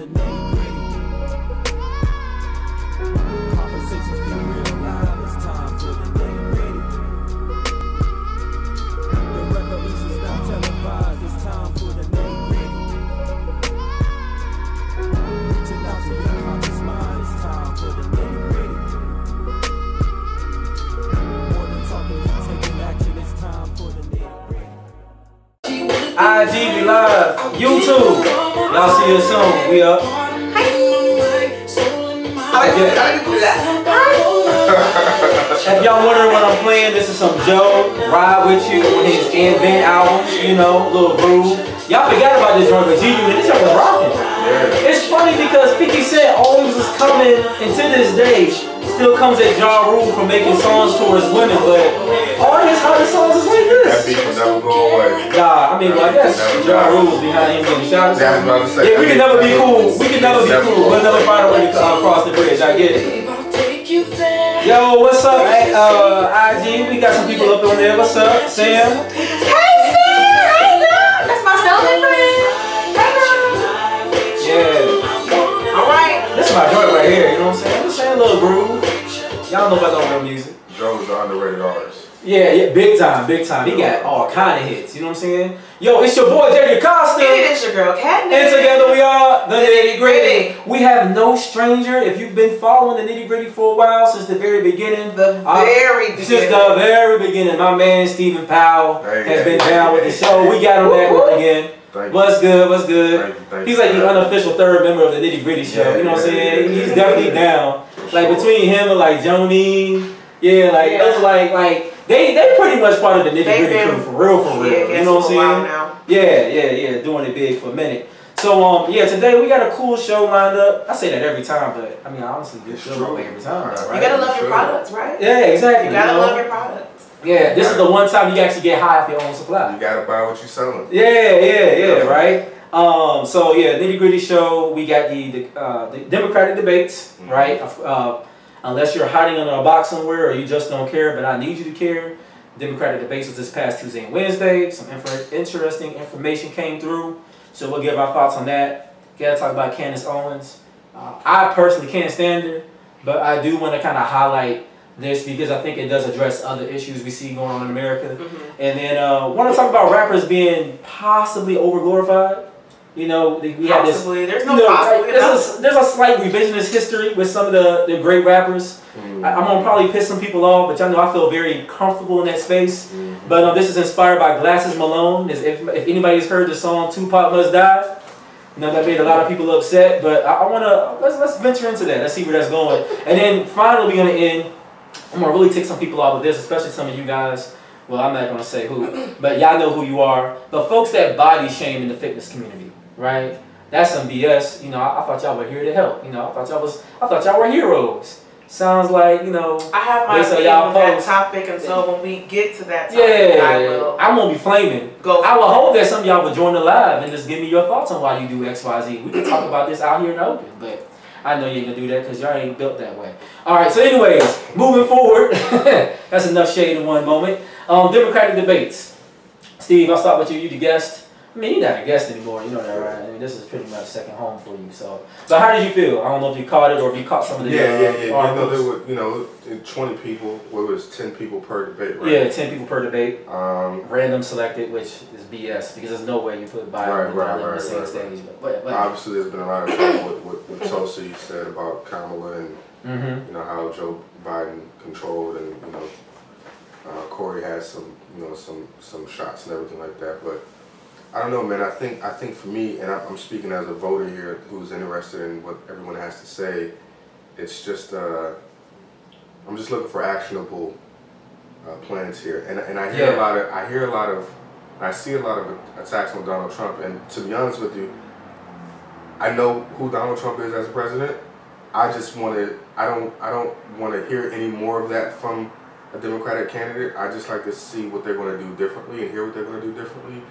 the nitty-gritty. Conversations be real live, it's time for the nitty-gritty. The revolution's not televised, it's time for the nitty-gritty. Reaching out to your conscious mind, it's time for the nitty-gritty. More than talking, you're taking action, it's time for the nitty-gritty. IG, we live. YouTube. Y'all see us soon. We up. If y'all wondering what I'm playing, this is some Joe, Ride With You, with his Candance Owens, you know, little groove. Y'all forgot about this joint, but G Unit, this joint was rocking. Yeah. It's funny because 50 Cent always was coming, and to this day, still comes at Ja Rule for making songs towards women, but all his hottest songs is like this. That beat will never go away. Nah, I mean, well, I guess Ja Rule was behind him getting shot. Yeah, we can never be cool. We can never be cool. We'll never find a way to cross the bridge. I get it. Yo, what's up, IG? We got some people up on there. What's up, Sam? Hey, Sam! Hey, Sam! That's my cellmate friend. Hey, Yeah. alright. This is my joint right here, you know what I'm saying? I'm just saying a little groove. Y'all know about no real music. Joe's the underrated artist. Yeah, big time, big time. He got all kind of hits, you know what I'm saying? Yo, it's your boy, Jerry Costa. It's your girl, Candance. And together we are the Nitty Gritty. We have no stranger. If you've been following the Nitty Gritty for a while, since the very beginning. Since the very beginning, my man Stephen Powell has been down with the show. We got him back on again. What's good? What's good? Thank He's like the unofficial third member of the Nitty Gritty show. You know what I'm saying? He's definitely down. Like between him and like Joni, those like they pretty much part of the Nitty Gritty crew for real. You know what I'm saying? Yeah, doing it big for a minute. So today we got a cool show lined up. I say that every time, but I mean honestly, it's true every time, right? You gotta love your products, right? Yeah, exactly. You gotta love your products. Yeah, this is the one time you actually get high off your own supply. You gotta buy what you're selling. Yeah, right. So yeah, Nitty Gritty show. We got the Democratic debates, right? Unless you're hiding under a box somewhere or you just don't care, but I need you to care. Democratic debates was this past Tuesday and Wednesday. Some interesting information came through, so we'll give our thoughts on that. Gotta talk about Candance Owens. I personally can't stand her, but I do want to kind of highlight this because I think it does address other issues we see going on in America. And then want to talk about rappers being possibly overglorified. You know, we had this. There's no possibly. There's a slight revisionist history with some of the great rappers. I'm gonna probably piss some people off, but y'all know I feel very comfortable in that space. But this is inspired by Glasses Malone. If anybody's heard the song "Tupac Must Die," you know that made a lot of people upset. But I wanna let's venture into that. Let's see where that's going. And then finally, we're gonna end. I'm gonna really tick some people off with this, especially some of you guys. Well, I'm not gonna say who, but y'all know who you are. The folks that body shame in the fitness community, right? That's some BS. You know, I thought y'all were here to help. You know, I thought y'all were heroes. Sounds like, you know. I have my opinion on that topic, and so when we get to that topic, I'm gonna be flaming. I will hope that some of y'all will join the live and just give me your thoughts on why you do X, Y, Z. We can talk about this out here in the open, but I know you ain't gonna do that because y'all ain't built that way. All right, so anyways, moving forward. That's enough shade in one moment. Democratic debates. Steve, I'll start with you. You the guest. I mean, you're not a guest anymore. You know that, right? I mean, this is pretty much second home for you. So how did you feel? I don't know if you caught it or if you caught some of the articles. You know, there were 20 people. Well, it was 10 people per debate, right? Yeah, 10 people per debate. Random selected, which is BS because there's no way you put Biden on the same stage. But obviously, there's been a lot of trouble with what Tulsi said about Kamala and you know how Joe Biden controlled, and you know Corey has some some shots and everything like that. But I don't know, man. I think for me, and I'm speaking as a voter here who's interested in what everyone has to say. It's just I'm just looking for actionable plans here, and I hear I see a lot of attacks on Donald Trump. And to be honest with you, I know who Donald Trump is as a president. I just want to. I don't want to hear any more of that from a Democratic candidate. I just like to see what they're going to do differently and hear what they're going to do differently,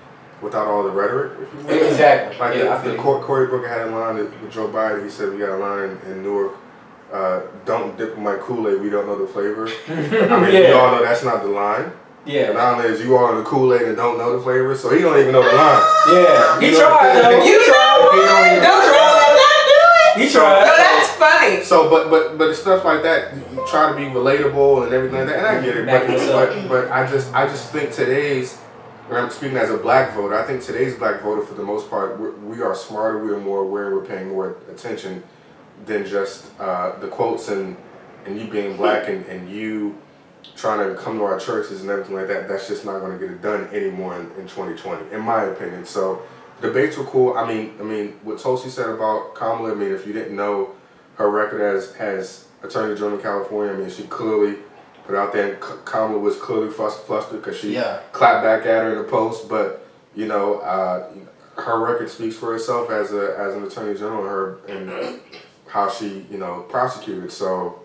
without all the rhetoric, if you will. Exactly. Like Cory Booker had a line with Joe Biden. He said, we got a line in Newark, don't dip in my Kool-Aid, we don't know the flavor. I mean, we all know that's not the line. Yeah. Not only is you all in the Kool-Aid and don't know the flavor, so he don't even know the line. Yeah. He tried though. You tried. Don't try. tried. No, that's funny. So, but stuff like that, you try to be relatable and everything like that, and I get it. But I just think today's, and I'm speaking as a black voter, I think today's black voter, for the most part, we are smarter, we are more aware, we're paying more attention than just the quotes and you being black and you trying to come to our churches and everything like that. That's just not going to get it done anymore in 2020, in my opinion. So debates were cool. I mean, what Tulsi said about Kamala, I mean, if you didn't know her record as Attorney General in California, I mean, she clearly put out there, and Kamala was clearly flustered because she clapped back at her in the post. But, you know, her record speaks for itself as an Attorney General, and how she, you know, prosecuted. So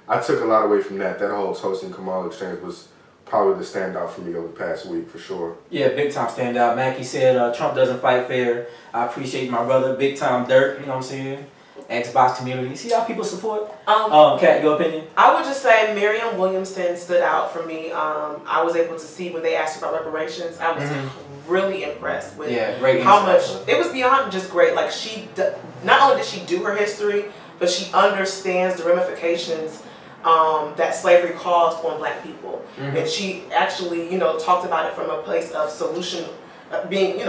I took a lot away from that. That whole Tulsi and Kamala exchange was probably the standout for me over the past week, for sure. Yeah, big time standout. Mackie said, Trump doesn't fight fair. I appreciate my brother, big time Dirt, you know what I'm saying? Xbox community. See how people support? Kat, your opinion? I would just say Marianne Williamson stood out for me. I was able to see when they asked about reparations. I was really impressed with how much, it was beyond just great. Like, not only did she do her history, but she understands the ramifications that slavery caused on black people. And she actually, you know, talked about it from a place of solution, being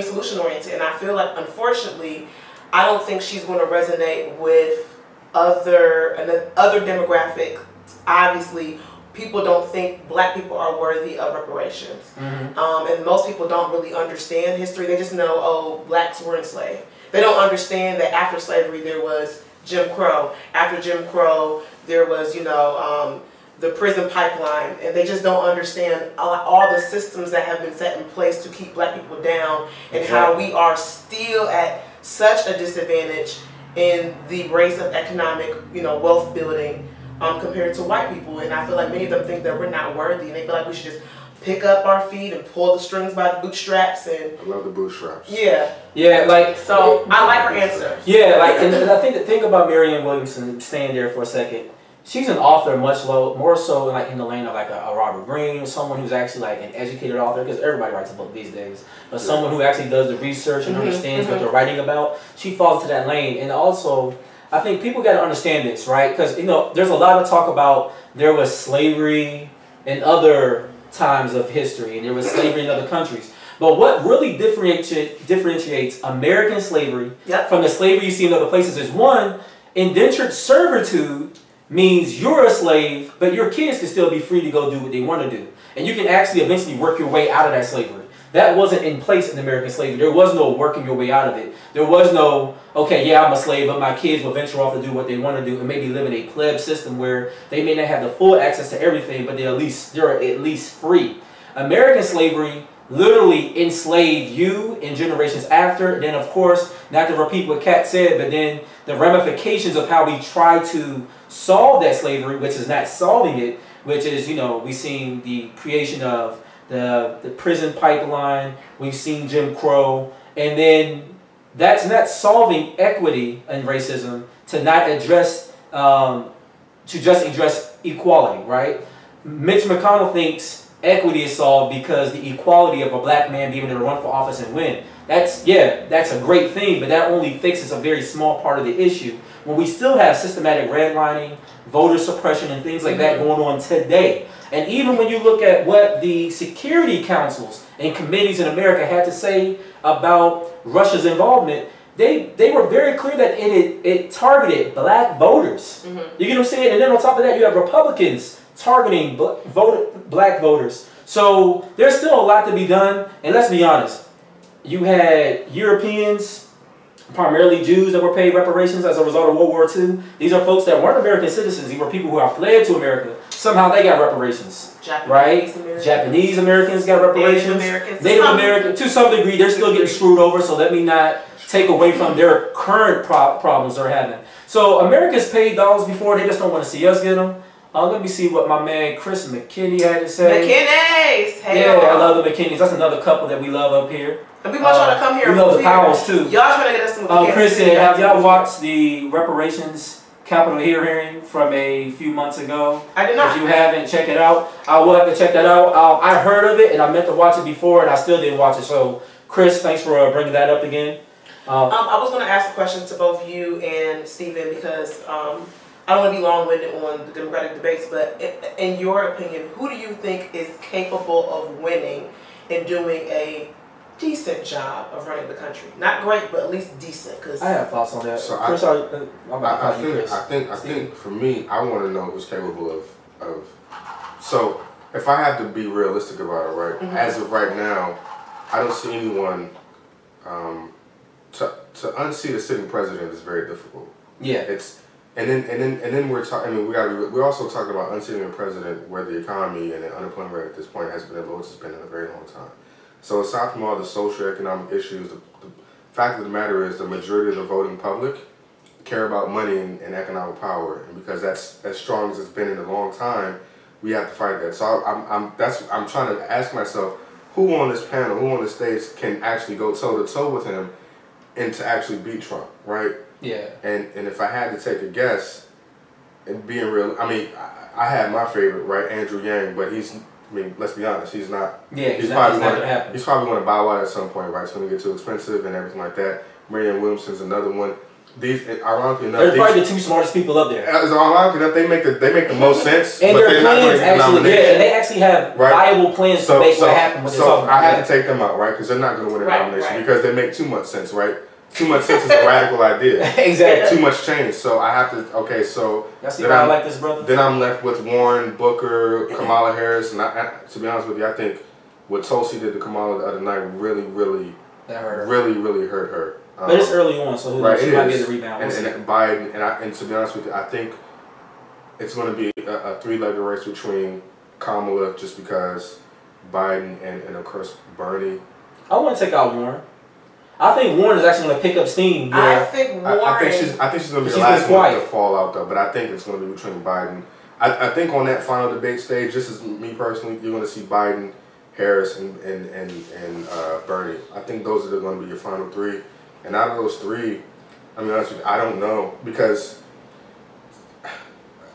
solution oriented. And I feel like, unfortunately, I don't think she's going to resonate with other demographic. Obviously, people don't think black people are worthy of reparations. And most people don't really understand history. They just know, oh, blacks were enslaved. They don't understand that after slavery there was Jim Crow. After Jim Crow, there was, you know, the prison pipeline, and they just don't understand all the systems that have been set in place to keep black people down, and how we are still at such a disadvantage in the race of economic, you know, wealth building compared to white people. And I feel like many of them think that we're not worthy, and they feel like we should just pick up our feet and pull the strings by the bootstraps. And I love the bootstraps. Yeah, like, so I like her answer. Yeah, like, and I think the thing about Marianne Williamson, staying there for a second, she's an author much more so like in the lane of like a Robert Greene, someone who's actually like an educated author, because everybody writes a book these days, but someone who actually does the research and understands what they're writing about. She falls into that lane. And also, I think people got to understand this, right? Because, you know, there's a lot of talk about there was slavery in other times of history, and there was slavery in other countries. But what really differentiates American slavery from the slavery you see in other places is, one, indentured servitude means you're a slave, but your kids can still be free to go do what they want to do. And you can actually eventually work your way out of that slavery. That wasn't in place in American slavery. There was no working your way out of it. There was no, okay, yeah, I'm a slave, but my kids will venture off to do what they want to do and maybe live in a plebe system where they may not have the full access to everything, but they're at least free. American slavery literally enslaved you in generations after. And then, of course, not to repeat what Kat said, but then the ramifications of how we try to solve that slavery, which is not solving it, which is, you know, we've seen the creation of the prison pipeline, we've seen Jim Crow, and then that's not solving equity and racism to not address, to just address equality, right? Mitch McConnell thinks equity is solved because the equality of a black man being able to run for office and win. That's a great thing, but that only fixes a very small part of the issue. When we still have systematic redlining, voter suppression, and things like that going on today. And even when you look at what the security councils and committees in America had to say about Russia's involvement, they were very clear that it targeted black voters. You get what I'm saying? And then on top of that, you have Republicans targeting black voters. So there's still a lot to be done. And let's be honest, you had Europeans, primarily Jews, that were paid reparations as a result of World War II. These are folks that weren't American citizens. These were people who have fled to America. Somehow they got reparations. Japanese Americans got reparations. Native Americans, to some degree, they're still getting screwed over, so let me not take away from their current problems they're having. So America's paid dollars before, they just don't want to see us get them. Let me see what my man Chris McKinney had to say. McKinney's! Hey, yeah, I love the McKinneys. That's another couple that we love up here. And we want y'all to come here. We love the Powells too. Y'all trying to get us some Chris said, have y'all watched the reparations Capitol hearing from a few months ago? I did not. If you haven't, check it out. I will have to check that out. I heard of it and I meant to watch it before and I still didn't watch it. So Chris, thanks for bringing that up again. I was going to ask a question to both you and Stephen because I don't want to be long-winded on the Democratic debates, but in your opinion, who do you think is capable of winning and doing a decent job of running the country? Not great, but at least decent. Cause I have thoughts on that. So Chris, I think for me, I want to know who's capable of. So if I have to be realistic about it, right? As of right now, I don't see anyone. To unseat a sitting president is very difficult. Yeah. And then we're talking. I mean, we're also talking about unseating a president where the economy and the unemployment rate at this point has been the lowest it's been in a very long time. So aside from all the socioeconomic issues, the fact of the matter is the majority of the voting public care about money and economic power, and because that's as strong as it's been in a long time, we have to fight that. So I'm trying to ask myself, who on this panel, who on the stage can actually go toe to toe with him, and to actually beat Trump, right? Yeah. And if I had to take a guess, and being real, I mean, I had my favorite, right, Andrew Yang, but I mean, let's be honest, he's not. Yeah, he's probably going to bow out at some point, right? It's going to get too expensive and everything like that. Marianne Williamson's another one. These, ironically enough, they're probably the two smartest people up there. Ironically enough, they make the most sense. And their plans actually, they actually have viable plans to make what happen. So I had to take them out, right? Because they're not going to win a nomination because they make too much sense, right? Too much sense is a radical idea. Exactly. Too much change. So I have to. Okay, so y'all see why I like this, brother? Then I'm left with Warren, Booker, Kamala Harris, and to be honest with you, I think what Tulsi did to Kamala the other night really hurt her. But it's early on, so she might get the rebound. And Biden, and to be honest with you, I think it's going to be a three-legged race between Kamala, just because Biden and of course Bernie. I want to take out Warren. I think Warren is actually going to pick up steam. I think Warren. I think she's going to be the last one to fall out though. But I think it's going to be between Biden. I think on that final debate stage, just as me personally, you're going to see Biden, Harris, and Bernie. I think those are going to be your final three. And out of those three, I mean, honestly, I don't know, because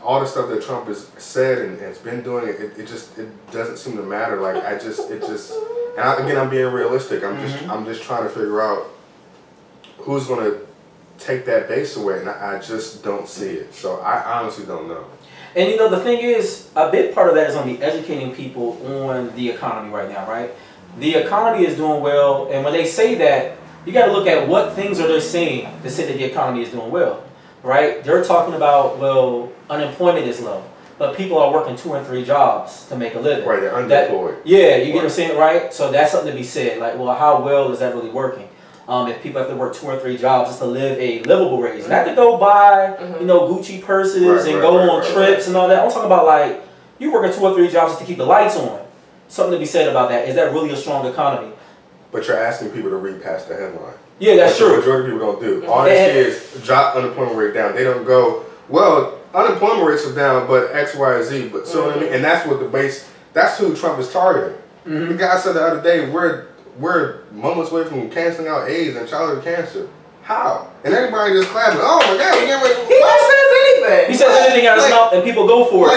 all the stuff that Trump has said and has been doing, it doesn't seem to matter. Like again, I'm being realistic. I'm just trying to figure out who's going to take that base away, and I just don't see it. So I honestly don't know. And you know, the thing is, a big part of that is going to be educating people on the economy right now, right? The economy is doing well, and when they say that, you got to look at what things are they saying to say that the economy is doing well, right? They're talking about, well, unemployment is low, but people are working 2 and 3 jobs to make a living. Right, they're unemployed. Yeah, you get what I'm saying, right? So that's something to be said. Like, well, how well is that really working? If people have to work 2 or 3 jobs just to live a livable wage, not to go buy, you know, Gucci purses and go on trips and all that. I'm talking about, like, you working 2 or 3 jobs just to keep the lights on. Something to be said about that. Is that really a strong economy? But you're asking people to read past the headline. Yeah, that's true. The majority of people don't do. All they say is drop unemployment rate down. They don't go, well, unemployment rates are down, but X, Y, Z. But so what I mean, and that's what the base. That's who Trump is targeting. The guy said the other day, we're moments away from canceling out AIDS and childhood cancer. How? And everybody just clapping. Oh my God, we can't wait. He never says anything. He says anything out of his mouth, and people go for it.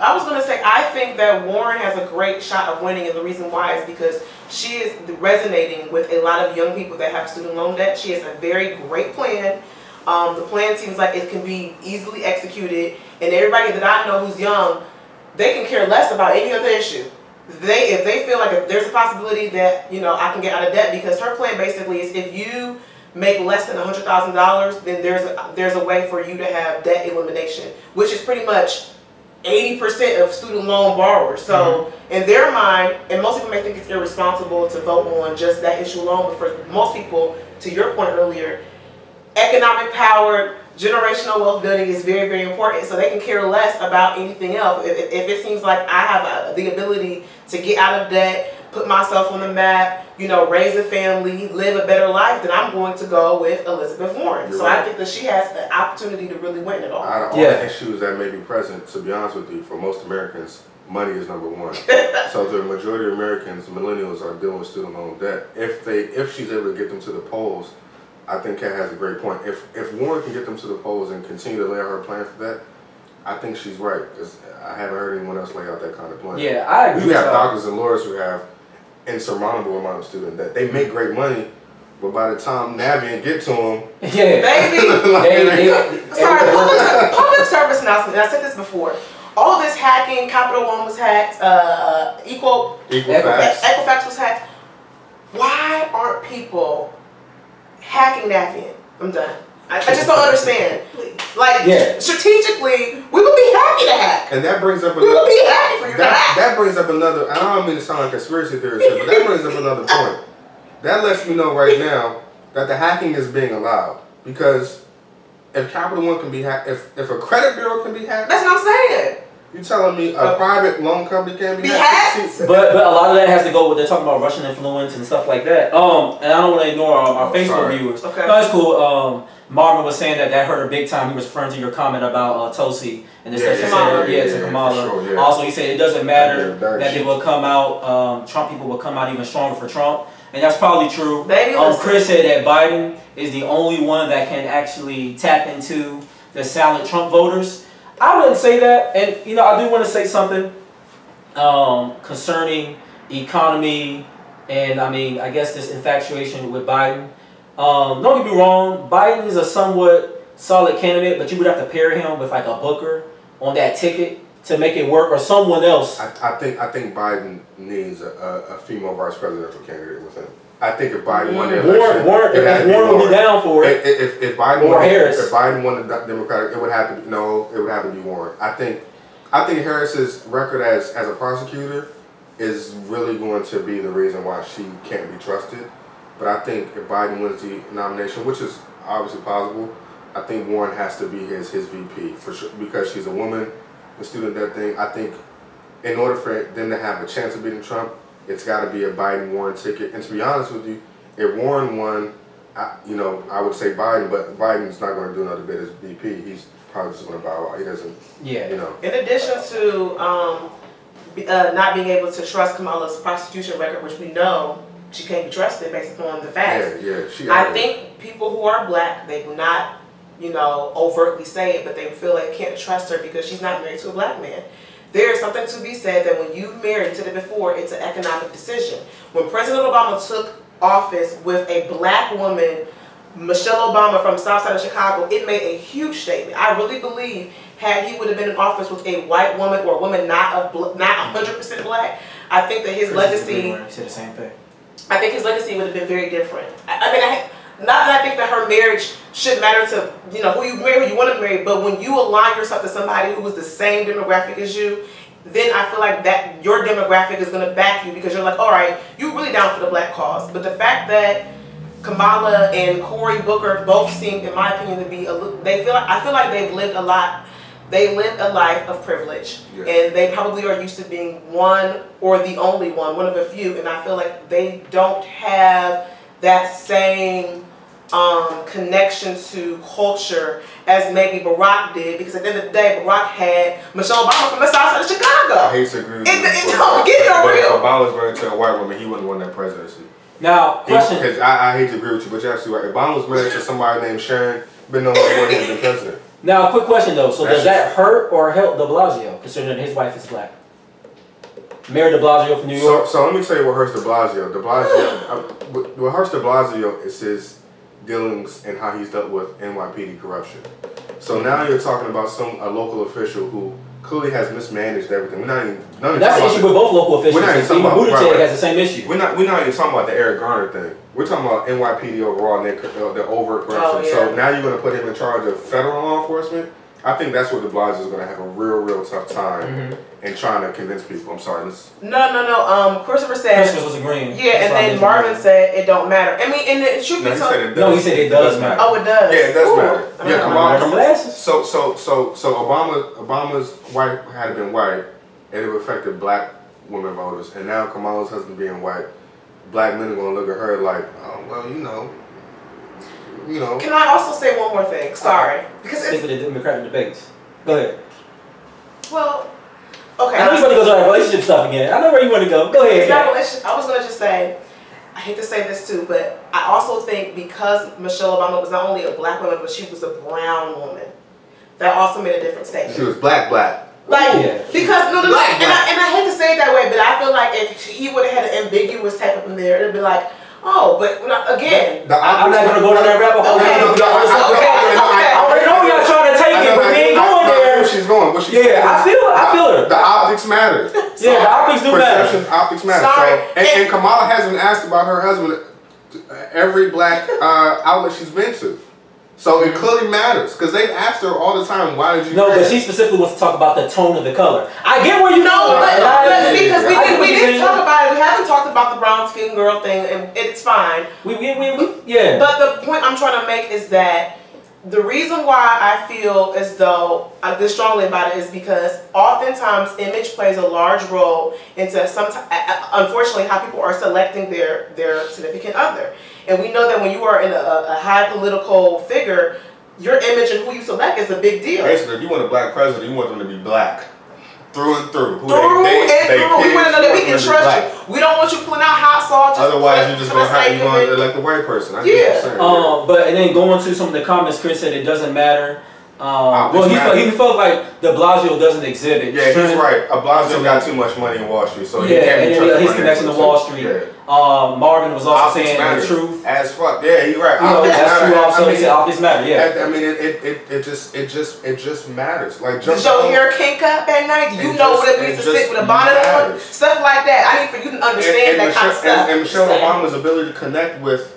I was going to say, I think that Warren has a great shot of winning, and the reason why is because she is resonating with a lot of young people that have student loan debt. She has a very great plan. The plan seems like it can be easily executed, and everybody that I know who's young, they can care less about any other issue. If they feel like if there's a possibility that, you know, I can get out of debt, because her plan basically is if you make less than $100,000, then there's a way for you to have debt elimination, which is pretty much 80% of student loan borrowers. So in their mind, and most people may think it's irresponsible to vote on just that issue alone, but for most people, to your point earlier, economic power, generational wealth building is very, very important. So they can care less about anything else. If it seems like I have the ability to get out of debt, put myself on the map, you know, raise a family, live a better life, then I'm going to go with Elizabeth Warren. So I think that she has the opportunity to really win it all. Out of all the issues that may be present, to be honest with you, for most Americans, money is number one. So the majority of Americans, millennials, are dealing with student loan debt. If she's able to get them to the polls, I think Kat has a great point. If Warren can get them to the polls and continue to lay out her plan for that, I think she's right, because I haven't heard anyone else lay out that kind of plan. Yeah, I agree. You have doctors and lawyers who have insurmountable amount of student debt. They make great money, But by the time Navient get to him, yeah, baby. Sorry, public service announcement. And I said this before. All of this hacking, Capital One was hacked, Equifax was hacked. Why aren't people hacking Navient? I'm done. I just don't understand. Like, strategically, we would be happy to hack. And that brings up we would be happy for you to hack. That brings up another, I don't mean to sound like a conspiracy theorist, but that brings up another point. That lets me know right now that the hacking is being allowed. Because if Capital One can be hacked, if a credit bureau can be hacked. That's what I'm saying. You telling me a private loan company can be hacked? But a lot of that has to go with, they're talking about Russian influence and stuff like that. And I don't want to ignore our Facebook viewers. Okay. No, it's cool. Marvin was saying that hurt her big time. He was referring to your comment about Tosi and the to Kamala. Sure, Also, he said it doesn't matter that they will come out, Trump people will come out even stronger for Trump. And that's probably true. Chris said that Biden is the only one that can actually tap into the silent Trump voters. I wouldn't say that. And, you know, I do want to say something concerning economy and, I mean, I guess this infatuation with Biden. Don't get me wrong, Biden is a somewhat solid candidate, but you would have to pair him with like a Booker on that ticket to make it work, or someone else. I think Biden needs a female vice presidential candidate with him. I think if Biden won the election, Warren would be down for it. If Biden won the Democratic, it would have to be Warren. I think Harris's record as a prosecutor is really going to be the reason why she can't be trusted. But I think if Biden wins the nomination, which is obviously possible, I think Warren has to be his VP for sure, because she's a woman, the student debt thing. I think in order for them to have a chance of beating Trump, it's got to be a Biden-Warren ticket. And to be honest with you, if Warren won, I would say Biden, but Biden's not going to do another bid as VP. He's probably just going to bow out. He doesn't, In addition to not being able to trust Kamala's prosecution record, which we know she can't be trusted based upon the facts. I think people who are black, they do not, overtly say it, but they feel like they can't trust her because she's not married to a black man. There is something to be said that when you marry, to the before, it's an economic decision. When President Obama took office with a black woman, Michelle Obama from South Side of Chicago, it made a huge statement. I really believe had he would have been in office with a white woman or a woman not 100% black, I think that his legacy. He said the same thing. I think his legacy would have been very different. Not that I think that her marriage should matter to who you marry, who you want to marry, but when you align yourself to somebody who is the same demographic as you, then I feel like that your demographic is going to back you because you're like, all right, you're really down for the black cause. But the fact that Kamala and Cory Booker both seem, in my opinion, to be I feel like they've lived a lot. They lived a life of privilege, and they probably are used to being one or the only one of a few, and I feel like they don't have that same connection to culture as maybe Barack did, because at the end of the day, Barack had Michelle Obama from the South Side of Chicago. I hate to agree with you. But if Obama was married to a white woman, he wouldn't win that presidency. Now, question. Because I hate to agree with you, but you're absolutely right. If Obama was married to somebody named Sharon, but no one would have been president. Now, quick question though. So does that hurt or help de Blasio, considering his wife is black? Mayor de Blasio from New York. So let me tell you what hurts de Blasio. What hurts de Blasio is his dealings and how he's dealt with NYPD corruption. So now you're talking about a local official who clearly has mismanaged everything. That's the issue with both local officials. Even Buttigieg has the same issue. We're not even talking about the Eric Garner thing. We're talking about NYPD overall and their overt corruption. So now you're going to put him in charge of federal law enforcement. I think that's where de Blasio is going to have a real tough time in trying to convince people. I'm sorry. No. Christopher said. Christopher was agreeing. Yeah, and then Marvin said it don't matter. I mean, and it should be so. No, he said it does matter. Oh, it does. Yeah, it does matter. Yeah, Kamala. So Obama's wife had been white, and it affected black women voters, and now Kamala's husband being white, black men are going to look at her like, oh well, Can I also say one more thing? Sorry, because stick with the Democratic debates. Go ahead. Well, okay. I know you want to go to that relationship stuff again. I know where you want to go. Go ahead. It's not relationship. I was going to just say, I hate to say this too, but I also think because Michelle Obama was not only a black woman, but she was a brown woman, that also made a different statement. She was black. Because no, and I hate to say it that way, but I feel like if he would have had an ambiguous type up in there, it'd be like, Oh, but again, I'm not gonna go down that rabbit hole. Okay. I already know y'all trying to take it, but we ain't going there. Where she's going. What she's I feel her. The optics matter. Yeah, the optics do matter. Optics matter. Sorry. So, and Kamala hasn't asked about her husband every black outlet she's been to. So it clearly matters because they've asked her all the time, why did you? No, but she specifically wants to talk about the tone of the color. I get where you know, because we didn't talk about it. We haven't talked about the brown skin girl thing, and it's fine. Yeah. But the point I'm trying to make is that the reason why I feel as though I feel strongly about it is because oftentimes image plays a large role into unfortunately how people are selecting their significant other. And we know that when you are in a high political figure, your image and who you select is a big deal. Basically, if you want a black president, you want them to be black. Through and through. We want to know that we can trust you. We don't want you pulling out hot sauce. Otherwise, you're just going to elect the white person. I get what you're saying. But and then going to some of the comments, Chris said it doesn't matter. Well, he felt like de Blasio doesn't exhibit. Yeah, he's right. Blasio got too much money in Wall Street, so yeah, and then his connection to Wall Street. Yeah. Marvin was also saying the truth. As fuck. Yeah, you're right. That's true. Also, he said optics matter. Yeah. I mean, it just matters. Like, does your hair kink up at night? You know what it means to sit with a bonnet on? Stuff like that. I need for you to understand that kind of stuff. And Michelle Obama's ability to connect with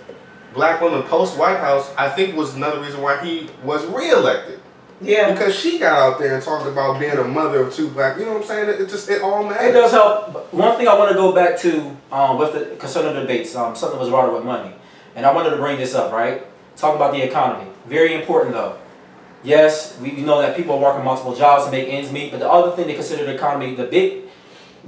black women post White House, I think, was another reason why he was reelected. Yeah. Because she got out there and talked about being a mother of two black, you know what I'm saying? It all matters. It does help. One thing I want to go back to with the concerning debates, something was wrong with money. And I wanted to bring this up, right? Talk about the economy. Very important though. Yes, we know that people are working multiple jobs to make ends meet, but the other thing they consider the economy, the big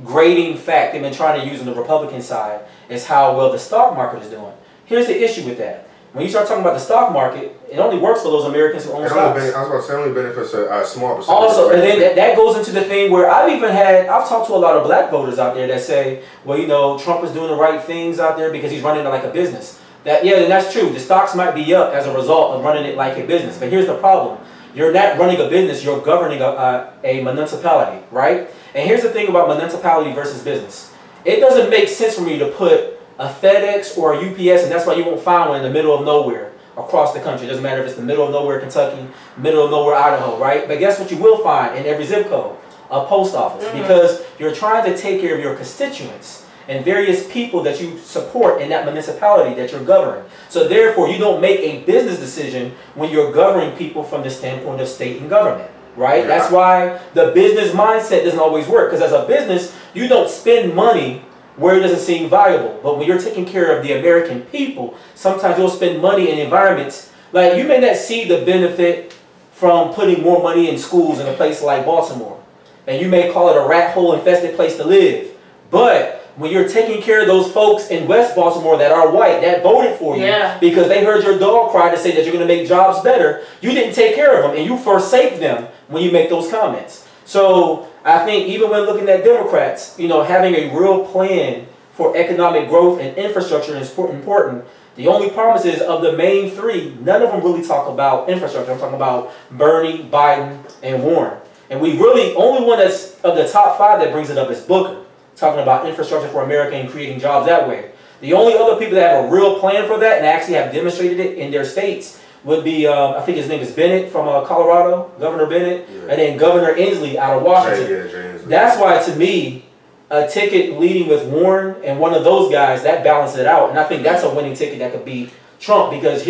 grading fact they've been trying to use on the Republican side is how well the stock market is doing. Here's the issue with that. When you start talking about the stock market, it only works for those Americans who own stocks. I was about to say, it only benefits a small percentage. Also, and then that goes into the thing where I've talked to a lot of black voters out there that say, well, you know, Trump is doing the right things out there because he's running it like a business. And that's true. The stocks might be up as a result of running it like a business. But here's the problem. You're not running a business, you're governing a municipality, right? And here's the thing about municipality versus business. It doesn't make sense for me to put a FedEx or a UPS, and that's why you won't find one in the middle of nowhere across the country. It doesn't matter if it's the middle of nowhere Kentucky, middle of nowhere Idaho, right? But guess what you will find in every zip code? A post office. Because you're trying to take care of your constituents and various people that you support in that municipality that you're governing. So therefore, you don't make a business decision when you're governing people from the standpoint of state and government, right? Yeah. That's why the business mindset doesn't always work. Because as a business, you don't spend money where it doesn't seem valuable. But when you're taking care of the American people, sometimes you'll spend money in environments. Like, you may not see the benefit from putting more money in schools in a place like Baltimore. And you may call it a rat hole infested place to live. But when you're taking care of those folks in West Baltimore that are white, that voted for you because they heard your dog cry to say that you're going to make jobs better, you didn't take care of them and you forsake them when you make those comments. So I think even when looking at Democrats, you know, having a real plan for economic growth and infrastructure is important. The only promise is of the main three, none of them really talk about infrastructure. I'm talking about Bernie, Biden, and Warren. And we really, only one that's of the top five that brings it up is Booker, talking about infrastructure for America and creating jobs that way. The only other people that have a real plan for that and actually have demonstrated it in their states would be, I think his name is Bennett from Colorado, Governor Bennett, and then Governor Inslee out of Washington. That's why, to me, a ticket leading with Warren and one of those guys, that balances it out. And I think that's a winning ticket that could beat Trump, because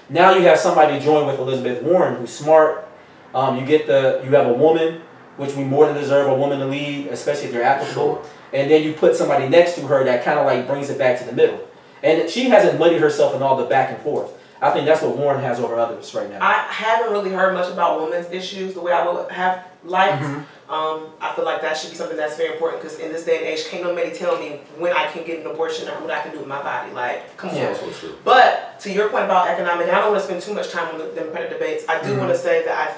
now you have somebody join with Elizabeth Warren who's smart. You have a woman, which we more than deserve a woman to lead, especially if they're applicable. And then you put somebody next to her that kind of like brings it back to the middle. And she hasn't muddied herself in all the back and forth. I think that's what Warren has over others right now. I haven't really heard much about women's issues the way I would have liked. I feel like that should be something that's very important, because in this day and age, can't nobody tell me when I can get an abortion or what I can do with my body. Like, come on. But to your point about economic, I don't want to spend too much time on the Democratic debates. I do want to say that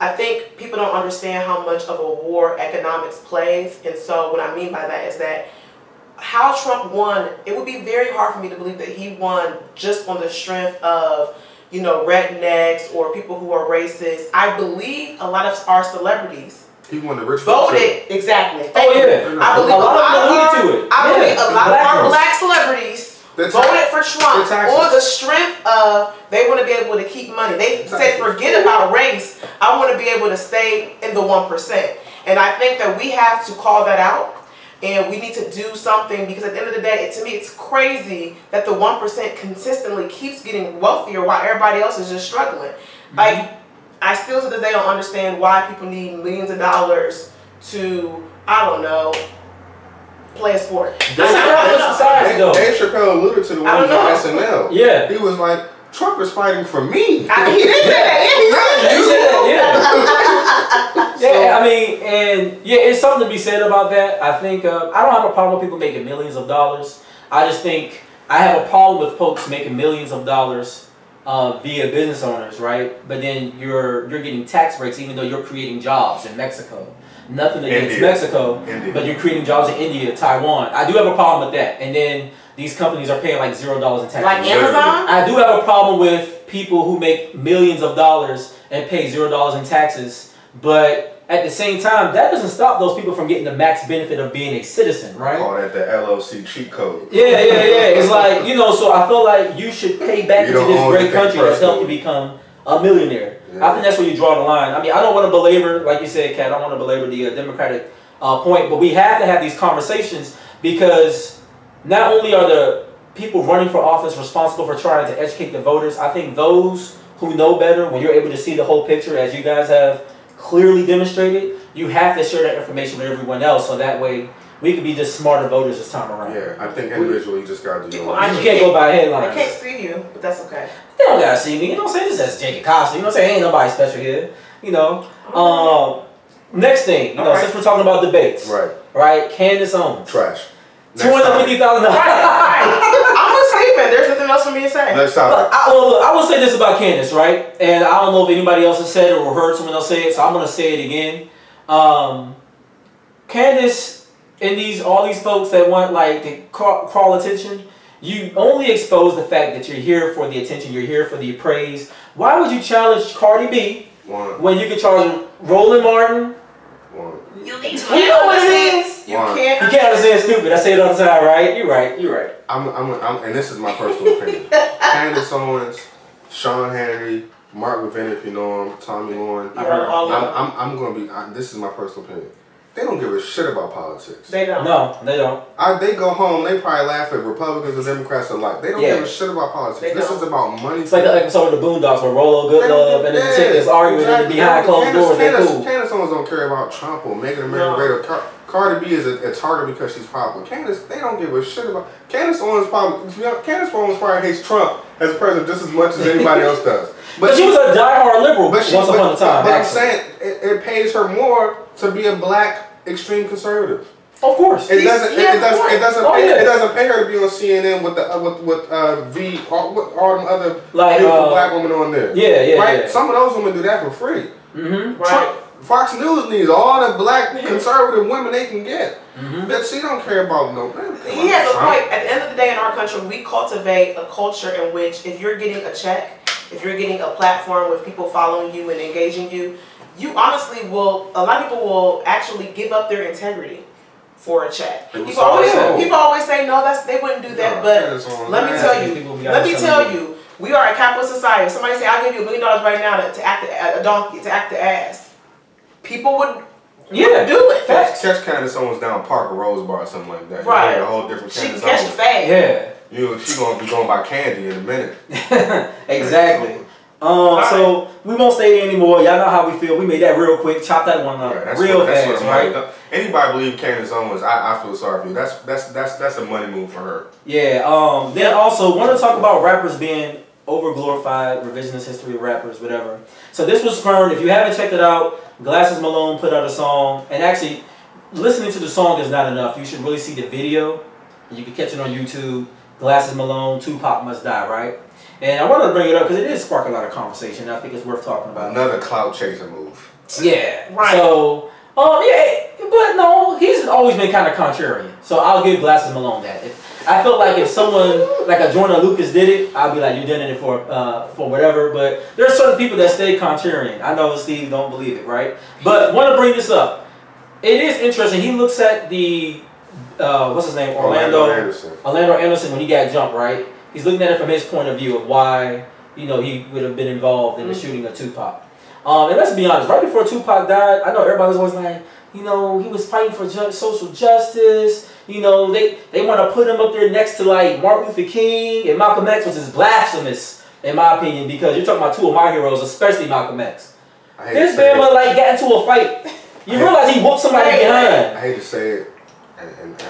I think people don't understand how much of a war economics plays. And so what I mean by that is that how Trump won, it would be very hard for me to believe that he won just on the strength of, you know, rednecks or people who are racist. I believe a lot of our celebrities He won the rich voted exactly. Oh yeah, I believe a lot of black celebrities voted for Trump on the strength of they want to be able to keep money. They said, forget about race. I want to be able to stay in the 1%. And I think that we have to call that out. And we need to do something, because at the end of the day, to me, it's crazy that the 1% consistently keeps getting wealthier while everybody else is just struggling. Like, I still to this day don't understand why people need millions of dollars to, I don't know, play a sport. That's how society goes. Dave Chappelle alluded to the one on SNL. Yeah. He was like, Trump is fighting for me. He did say that. Yeah, I mean, and yeah, it's something to be said about that. I think I don't have a problem with people making millions of dollars. I just think I have a problem with folks making millions of dollars via business owners, right? But then you're getting tax breaks even though you're creating jobs in Mexico. Nothing against Mexico, but you're creating jobs in India, Taiwan. I do have a problem with that. And then these companies are paying like $0 in taxes. Like Amazon? I do have a problem with people who make millions of dollars and pay $0 in taxes, but at the same time, that doesn't stop those people from getting the max benefit of being a citizen, right? Call that the LLC cheat code. Yeah. It's like, you know, so I feel like you should pay back into this great country that's helped you become a millionaire. Yeah. I think that's where you draw the line. I mean, I don't want to belabor, like you said, Kat, I don't want to belabor the Democratic point, but we have to have these conversations because not only are the people running for office responsible for trying to educate the voters, I think those who know better, when you're able to see the whole picture as you guys have clearly demonstrated, you have to share that information with everyone else so that way we can be just smarter voters this time around. Yeah, I think individually you just got to do it. You can't go by headlines. I can't see you, but that's okay. They don't gotta see me. You know what I'm saying? This is Jacob Costa. You know what I'm saying? Ain't nobody special here. You know. Next thing, you know, since we're talking about debates. Right? Candance Owens. Trash. $250,000. I'm with Stephen. There's nothing else for me to say. Next topic. I will say this about Candance, right? And I don't know if anybody else has said it or heard someone else say it, so I'm gonna say it again. Candance and all these folks that want like to crawl attention, you only expose the fact that you're here for the attention, you're here for the praise. Why would you challenge Cardi B when you could charge Roland Martin? You know what it is. You can't understand stupid. I say it all the time, right? You're right. I'm and this is my personal opinion. Candance Owens, Sean Hannity, Mark Levin, if you know him, Tommy Lauren. I'm gonna be. This is my personal opinion. They don't give a shit about politics. They don't. No, they don't. They go home, they probably laugh at Republicans and Democrats alike. They don't give a shit about politics. This is about money. It's like the episode of the Boondocks where Rollo Goodlove and the chickens arguing behind closed doors. Candance Owens don't care about Trump or making America great. Cardi B is a target because she's popular. Candance, they don't give a shit about. Candance Owens probably hates Trump as a president just as much as anybody else does. But she was a diehard liberal once upon a time. But I'm saying it pays her more to be a black extreme conservative. Of course, it doesn't pay her to be on CNN with all them other beautiful black women on there. Yeah. Some of those women do that for free. Right. Fox News needs all the black conservative women they can get. But she don't care about no. He has a point. At the end of the day, in our country, we cultivate a culture in which if you're getting a check, if you're getting a platform with people following you and engaging you, you honestly will. A lot of people will actually give up their integrity for a check. People always say no, they wouldn't do that. But let me tell you, we are a capitalist society. If somebody say, "I'll give you $1 million right now to act a donkey, to act the ass," people would do it. Catch Candance Owens down Park or Rose Bar or something like that. Right. A whole different she can catch the fade. Yeah. She's gonna be going by candy in a minute. Exactly. So we won't stay there anymore. Y'all know how we feel. We made that real quick. Chop that one up real fast, right? Anybody believe Candance Owens? I feel sorry for you. That's a money move for her. Yeah. Then also want to talk about rappers being over-glorified, revisionist history of rappers, whatever. So this was spurned. If you haven't checked it out, Glasses Malone put out a song, and actually listening to the song is not enough. You should really see the video. You can catch it on YouTube. Glasses Malone, Tupac Must Die, right? And I wanted to bring it up because it did spark a lot of conversation. I think it's worth talking about. Another clout chasing move. Yeah. Right. So, but no, he's always been kind of contrarian. So I'll give Glasses Malone that. I felt like if someone like a Jordan Lucas did it, I'd be like, you're doing it for whatever. But there's certain people that stay contrarian. I know Steve don't believe it, right? But want to bring this up. It is interesting. He looks at the what's his name, Orlando Anderson when he got jumped, right? He's looking at it from his point of view of why he would have been involved in the shooting of Tupac. And let's be honest, right before Tupac died, I know everybody was always like, he was fighting for social justice. They want to put him up there next to like Martin Luther King and Malcolm X, which is blasphemous in my opinion, because you're talking about two of my heroes, especially Malcolm X. This man like got into a fight. You realize he whooped somebody behind. I hate to say it, and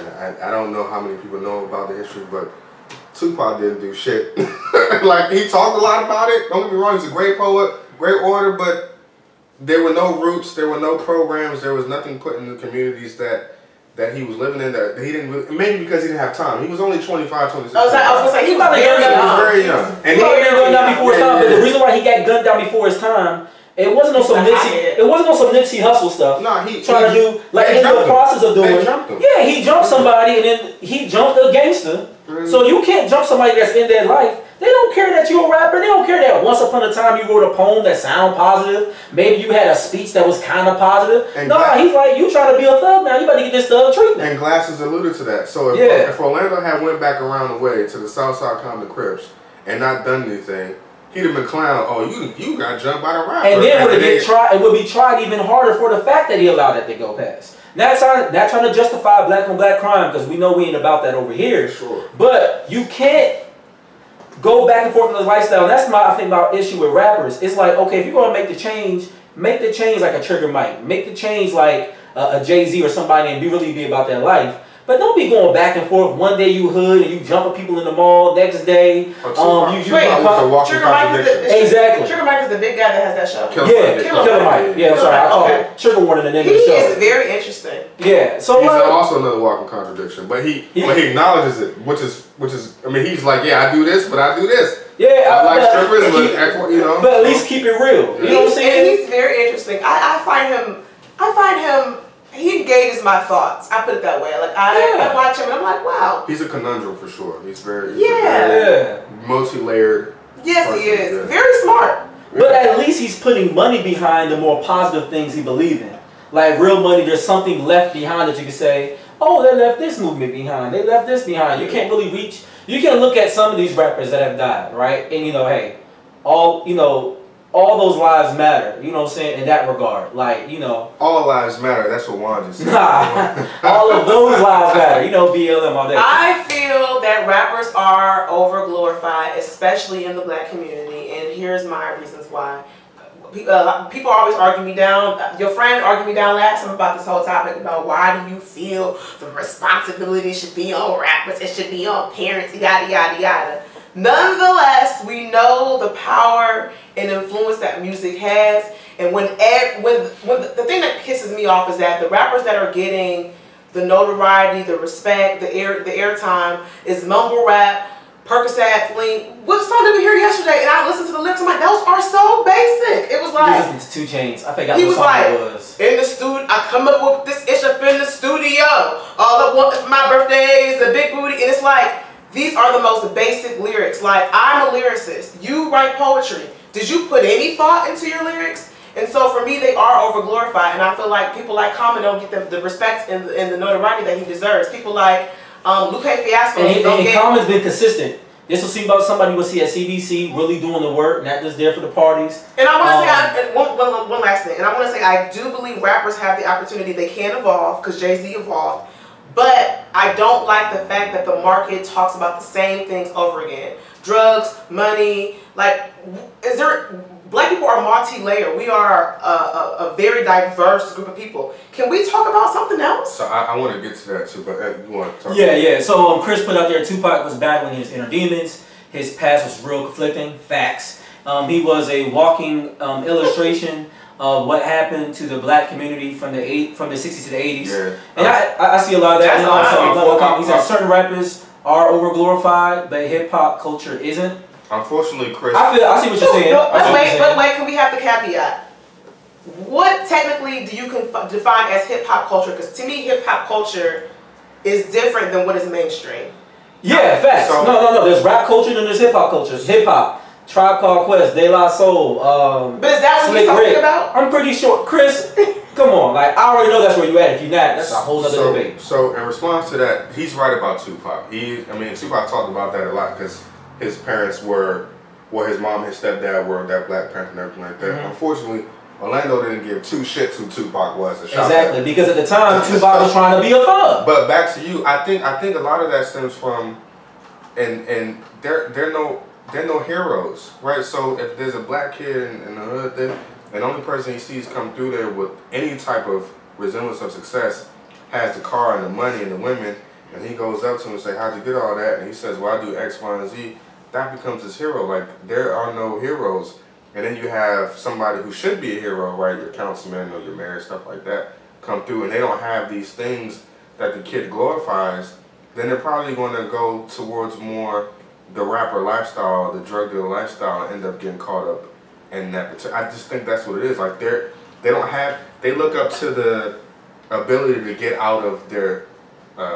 I don't know how many people know about the history, but Tupac didn't do shit. Like, he talked a lot about it. Don't get me wrong, he's a great poet, great orator, but there were no roots, there were no programs, there was nothing put in the communities that he was living in that he didn't really, maybe because he didn't have time. He was only 25, 26. I was going to say, he was very young. And he got gunned down before his time, but the reason why he got gunned down before his time, it wasn't on some Nipsey Hussle stuff. No, he trying to do like in the process of doing. Yeah, he jumped somebody and then he jumped a gangster. So you can't jump somebody that's in their life. They don't care that you're a rapper. They don't care that once upon a time you wrote a poem that sound positive. Maybe you had a speech that was kind of positive. And no, he's like, you trying to be a thug now. You better get this thug treatment. And Glasses alluded to that. So if Orlando had went back around the way to the Southside Compton Crips and not done anything, he'd have been clowned. Oh, you got jumped by the rapper. And then it would be tried even harder for the fact that he allowed that to go past. Not trying to justify black on black crime, because we know we ain't about that over here. Sure. But you can't go back and forth in the lifestyle. And that's I think my issue with rappers. It's like, okay, if you're gonna make the change like a Trigger Mike. Make the change like a Jay-Z or somebody and really be about their life. But don't be going back and forth. One day you hood and you jumping people in the mall. Next day, Trigger Mike is the big guy that has that show. Killer Mike. Yeah, I'm sorry. I call it Trigger Warning the name of the show. He is very interesting. Yeah, so he's also another walking contradiction, but he acknowledges it, which is. I mean, he's like, yeah, I do this, but I do this. Yeah, I like strippers, but at least keep it real. You know what I'm saying? And he's very interesting. I find him. He engages my thoughts. I put it that way. Like I watch him and I'm like, wow. He's a conundrum for sure. He's very multi-layered. Yes, he is. Yeah. Very smart. But at least he's putting money behind the more positive things he believes in. Like real money, there's something left behind that you can say, oh, they left this movement behind. They left this behind. You can't really reach. You can look at some of these rappers that have died, right? And hey, all those lives matter, you know what I'm saying, in that regard. Like, all lives matter, that's what Juan just said. Nah, all of those lives matter, BLM all day. I feel that rappers are over-glorified, especially in the black community, and here's my reasons why. People always argue me down. Your friend argued me down last time about this whole topic about why do you feel the responsibility should be on rappers, it should be on parents, yada, yada, yada. Nonetheless, we know the power and influence that music has, and when the thing that pisses me off is that the rappers that are getting the notoriety, the respect, the airtime is mumble rap, Percocet, Fleet. What song did we hear yesterday? And I listened to the lyrics. I'm like, those are so basic. It was like he listened to 2 Chainz. I forgot what song it was. In the studio, I come up with this ish up in the studio. All I want for my birthday is a big booty, and it's like. These are the most basic lyrics. Like, I'm a lyricist. You write poetry. Did you put any thought into your lyrics? And so for me, they are over-glorified. And I feel like people like Common don't get the respect and the notoriety that he deserves. People like Lupe Fiasco. And Common's been consistent. This will see about somebody we'll see at CBC really doing the work, not just there for the parties. And I want to say, one last thing. And I want to say, I do believe rappers have the opportunity. They can evolve, because Jay-Z evolved. But I don't like the fact that the market talks about the same things over again. Drugs, money, like, black people are multi-layered. We are a very diverse group of people. Can we talk about something else? So I want to get to that too, but you want to talk Yeah. So Chris put out there, Tupac was battling his inner demons. His past was real conflicting, facts. He was a walking illustration of what happened to the black community from the 60s to the 80s. Yeah. And I see a lot of that. And also, he said certain rappers are over-glorified, but hip-hop culture isn't. Unfortunately, Chris... I see what you're saying. But wait, can we have the caveat? What technically do you define as hip-hop culture? Because to me, hip-hop culture is different than what is mainstream. Yeah, facts. So, no. There's rap culture and there's hip hop culture. Hip hop, Tribe Called Quest, De La Soul. But is that what he's talking about? I'm pretty sure, Chris. Come on, like I already know that's where you at. If you're not, that's a whole other debate. So in response to that, he's right about Tupac. Tupac talked about that a lot because his parents were, his mom and his stepdad were that Black Panther and everything like that. Unfortunately, Orlando didn't give two shits who Tupac was. Exactly, because at the time Tupac was trying to be a thug. But back to you, I think a lot of that stems from, and they're no heroes, right? So if there's a black kid in the hood, then the only person he sees come through there with any type of resemblance of success has the car and the money and the women, and he goes up to him and say, "How'd you get all that?" And he says, "Well, I do X, Y, and Z." That becomes his hero. Like, there are no heroes. And then you have somebody who should be a hero, right? Your councilman or your mayor, stuff like that, come through, and they don't have these things that the kid glorifies. Then they're probably going to go towards more the rapper lifestyle, the drug dealer lifestyle, and end up getting caught up in that. I just think that's what it is. Like, they look up to the ability to get out of their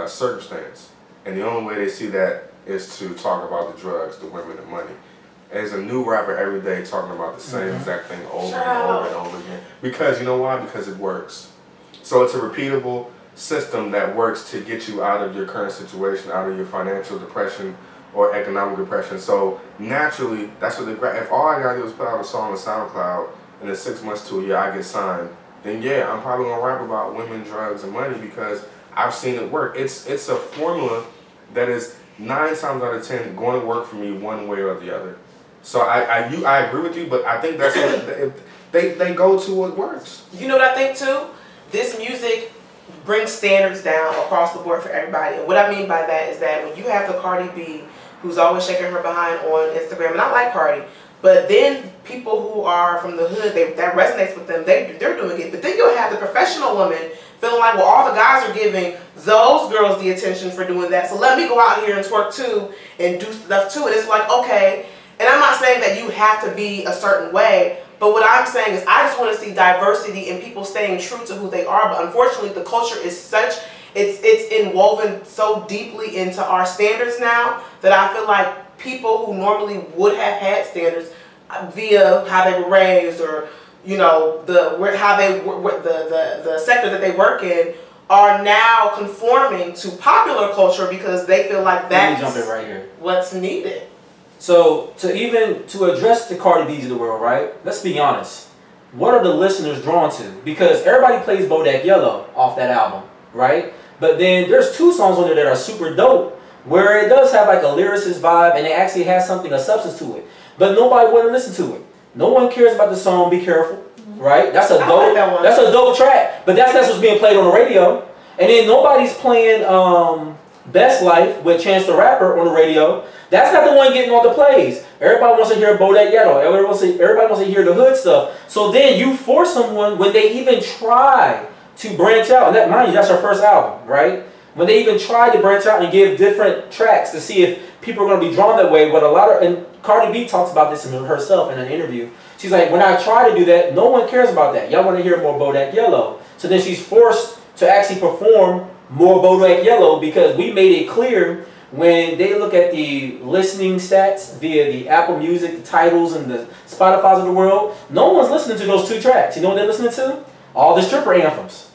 circumstance, and the only way they see that is to talk about the drugs, the women, the money. There's a new rapper every day talking about the same exact thing over and over and over again. Because, you know why? Because it works. So it's a repeatable system that works to get you out of your current situation, out of your financial depression or economic depression. So naturally, that's what if all I gotta do is put out a song on SoundCloud and in 6 months to a year I get signed, then yeah, I'm probably gonna rap about women, drugs, and money because I've seen it work. It's a formula that is 9 times out of 10 going to work for me one way or the other. So I agree with you, but I think that's what they go to what works. You know what I think too? This music brings standards down across the board for everybody. And what I mean by that is that when you have the Cardi B who's always shaking her behind on Instagram, and I like Cardi, but then people who are from the hood, that resonates with them, they're doing it. But then you'll have the professional woman feeling like, well, all the guys are giving those girls the attention for doing that, so let me go out here and twerk too and do stuff too. And it's like, okay. And I'm not saying that you have to be a certain way, but what I'm saying is I just want to see diversity and people staying true to who they are. But unfortunately, the culture is such, it's inwoven so deeply into our standards now that I feel like people who normally would have had standards via how they were raised or, you know, the sector that they work in are now conforming to popular culture because they feel like that's what's needed. So to address the Cardi B's of the world, right? Let's be honest. What are the listeners drawn to? Because everybody plays Bodak Yellow off that album, right? But then there's 2 songs on there that are super dope, where it does have like a lyricist vibe and it actually has something, a substance to it. But nobody wouldn't listen to it. No one cares about the song Be Careful, right? That's a dope track, but that's what's being played on the radio. And then nobody's playing Best Life with Chance the Rapper on the radio. That's not the one getting all the plays. Everybody wants to hear Bodak Yellow. Everybody wants to hear the hood stuff. So then you force someone, when they even try to branch out, and that, mind you, that's her first album, right? When they even try to branch out and give different tracks to see if people are going to be drawn that way, and Cardi B talks about this herself in an interview. She's like, when I try to do that, no one cares about that. Y'all want to hear more Bodak Yellow. So then she's forced to actually perform more Bodak Yellow because we made it clear when they look at the listening stats via the Apple Music, the titles, and the Spotify's of the world, no one's listening to those 2 tracks. You know what they're listening to? All the stripper anthems.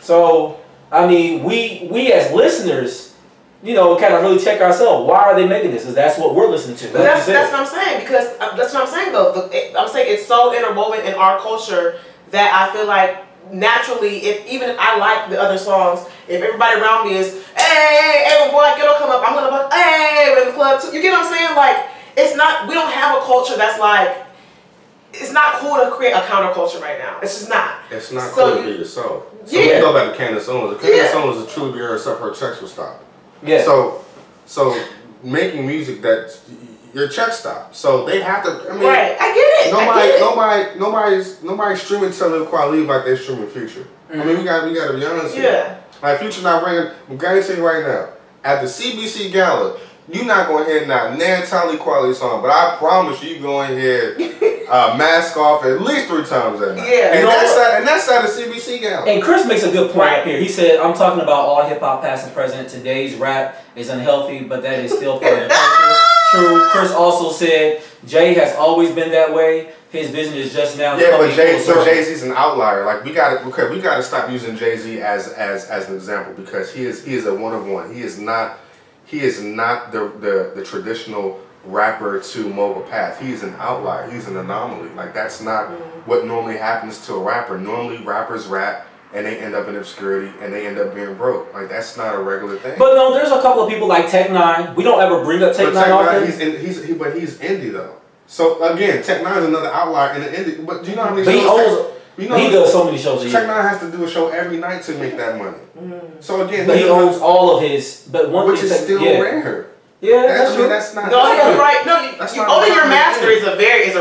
So, I mean, we as listeners, you know, kind of really check ourselves. Why are they making this? Because that's what we're listening to. That's what I'm saying. Because that's what I'm saying, though. I'm saying it's so interwoven in our culture that I feel like naturally, even if I like the other songs, if everybody around me is, hey, boy, ghetto come up, I'm gonna be, hey, we're in the club too. You get what I'm saying? Like, it's not, we don't have a culture that's like, it's not cool to create a counterculture right now. It's just not. It's not cool to be yourself. So we go back to Candance Owens. If Candance Owens was a true be herself, her checks would stop. Yeah. So making music that your check stop. So they have to. I mean, right. I get it. Nobody's streaming Tell Quality like they're streaming Future. I mean, we gotta be honest here. Yeah. Like Future not ringing. I'm gonna tell you right now. At the CBC Gala, you're not gonna hear not Nan Tally Quality song, but I promise you going to hear mask off at least 3 times that night. Yeah. And that's at a CBC gown. And Chris makes a good point up here. He said, I'm talking about all hip-hop past and present. Today's rap is unhealthy, but that is still part of the culture. True. Chris also said, Jay has always been that way. His vision is just now. Yeah, but Jay-Z's an outlier. Like we gotta stop using Jay-Z as an example because he is a one of one. He is not the traditional rapper to mogul path. He is an outlier. He's an anomaly. Like that's not what normally happens to a rapper. Normally rappers rap and they end up in obscurity and they end up being broke. Like that's not a regular thing. But no, there's a couple of people like Tech Nine. We don't ever bring up Tech Nine often. But he's indie though. So again, Tech Nine is another outlier in the indie. But do you know how many shows? He does so many shows a year. Tech Nine has to do a show every night to make that money. So again, but he owns all of his. But one which is still rare. Yeah, that's true. That's not. No, you're right. No, owning your master is a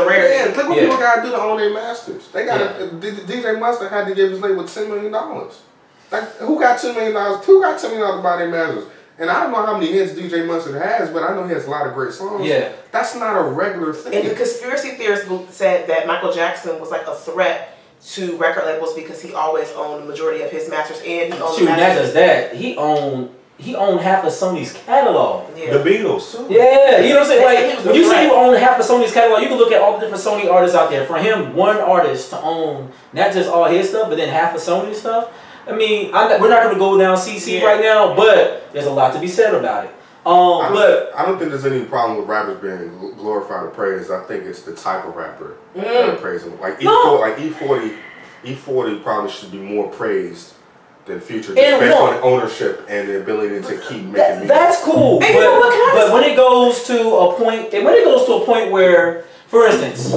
rare. Yeah, look what people gotta do to own their masters. They got DJ Mustard had to give his label $10 million. Like who got $2 million? Who got $10 million to buy their masters? And I don't know how many hits DJ Mustard has, but I know he has a lot of great songs. Yeah, that's not a regular thing. And the conspiracy theorists said that Michael Jackson was like a threat to record labels because he always owned the majority of his masters, and he owned. Shoot, not just that, he owned half of Sony's catalog. Yeah. The Beatles too. Yeah, you know what I'm saying? Like when you say you own half of Sony's catalog, you can look at all the different Sony artists out there. For him, one artist to own not just all his stuff, but then half of Sony's stuff. I mean, we're not going to go down CC right now, but there's a lot to be said about it. I don't think there's any problem with rappers being glorified or praised. I think it's the type of rapper that praise them. Like E40 probably should be more praised than Future, just based on ownership and the ability to keep making music. That's cool, but when it goes to a point, where, for instance,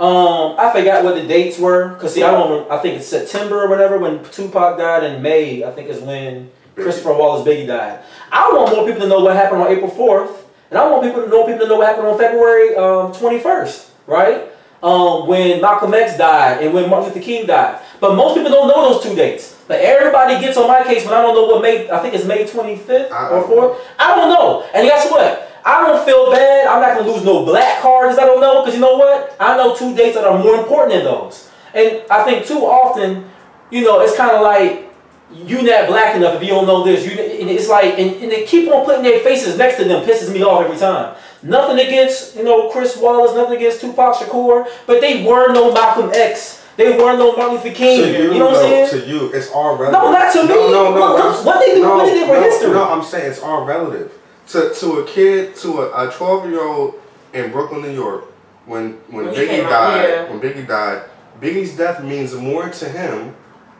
I forgot what the dates were, cause see, I think it's September or whatever when Tupac died, and May I think is when Christopher Wallace Biggie died. I want more people to know what happened on April 4th, and I want people to know what happened on February 21st, right? When Malcolm X died and when Martin Luther King died. But most people don't know those 2 dates. But everybody gets on my case when I don't know what I think it's May 25th or 4th. I don't know. And guess what? I don't feel bad. I'm not going to lose no black cards I don't know. Because you know what? I know 2 dates that are more important than those. And I think too often, you know, it's kind of like, you're not black enough if you don't know this. And it's like, and they keep on putting their faces next to them, pisses me off every time. Nothing against, you know, Chris Wallace, nothing against Tupac Shakur, but they were no Malcolm X. They were no Martin Luther King. You know what I'm saying? To you, it's all relative. No, not to me. No. What they did for history? No, I'm saying it's all relative. To a kid, to a 12-year-old in Brooklyn, New York, when Biggie died, Biggie's death means more to him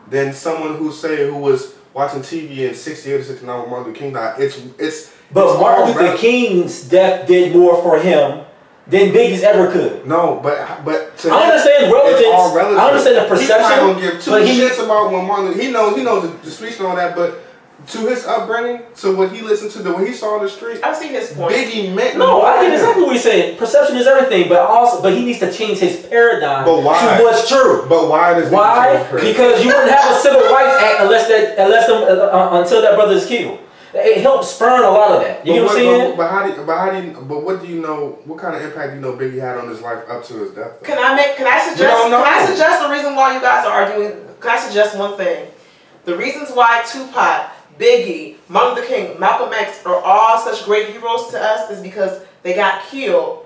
than someone who was watching TV in 68 or 69 when Martin Luther King died. But Martin Luther King's death did more for him than Biggie's ever could. No, but to I understand relevance. It's all relative. I understand the perception. He probably don't give 2 shits about when Martin. He knows the streets and all that, but to his upbringing, to what he listened to, what he saw on the street, I see his point. Biggie meant no. I get exactly what he's saying. Perception is everything, but he needs to change his paradigm to what's true. But why does Because you wouldn't have a Civil Rights Act until that brother is killed. It helps spurn a lot of that. You know what I'm saying? But what do you know? What kind of impact do you know Biggie had on his life up to his death? Can I suggest the reason why you guys are arguing? Can I suggest one thing? The reasons why Tupac, Biggie, Martin Luther King, Malcolm X are all such great heroes to us is because they got killed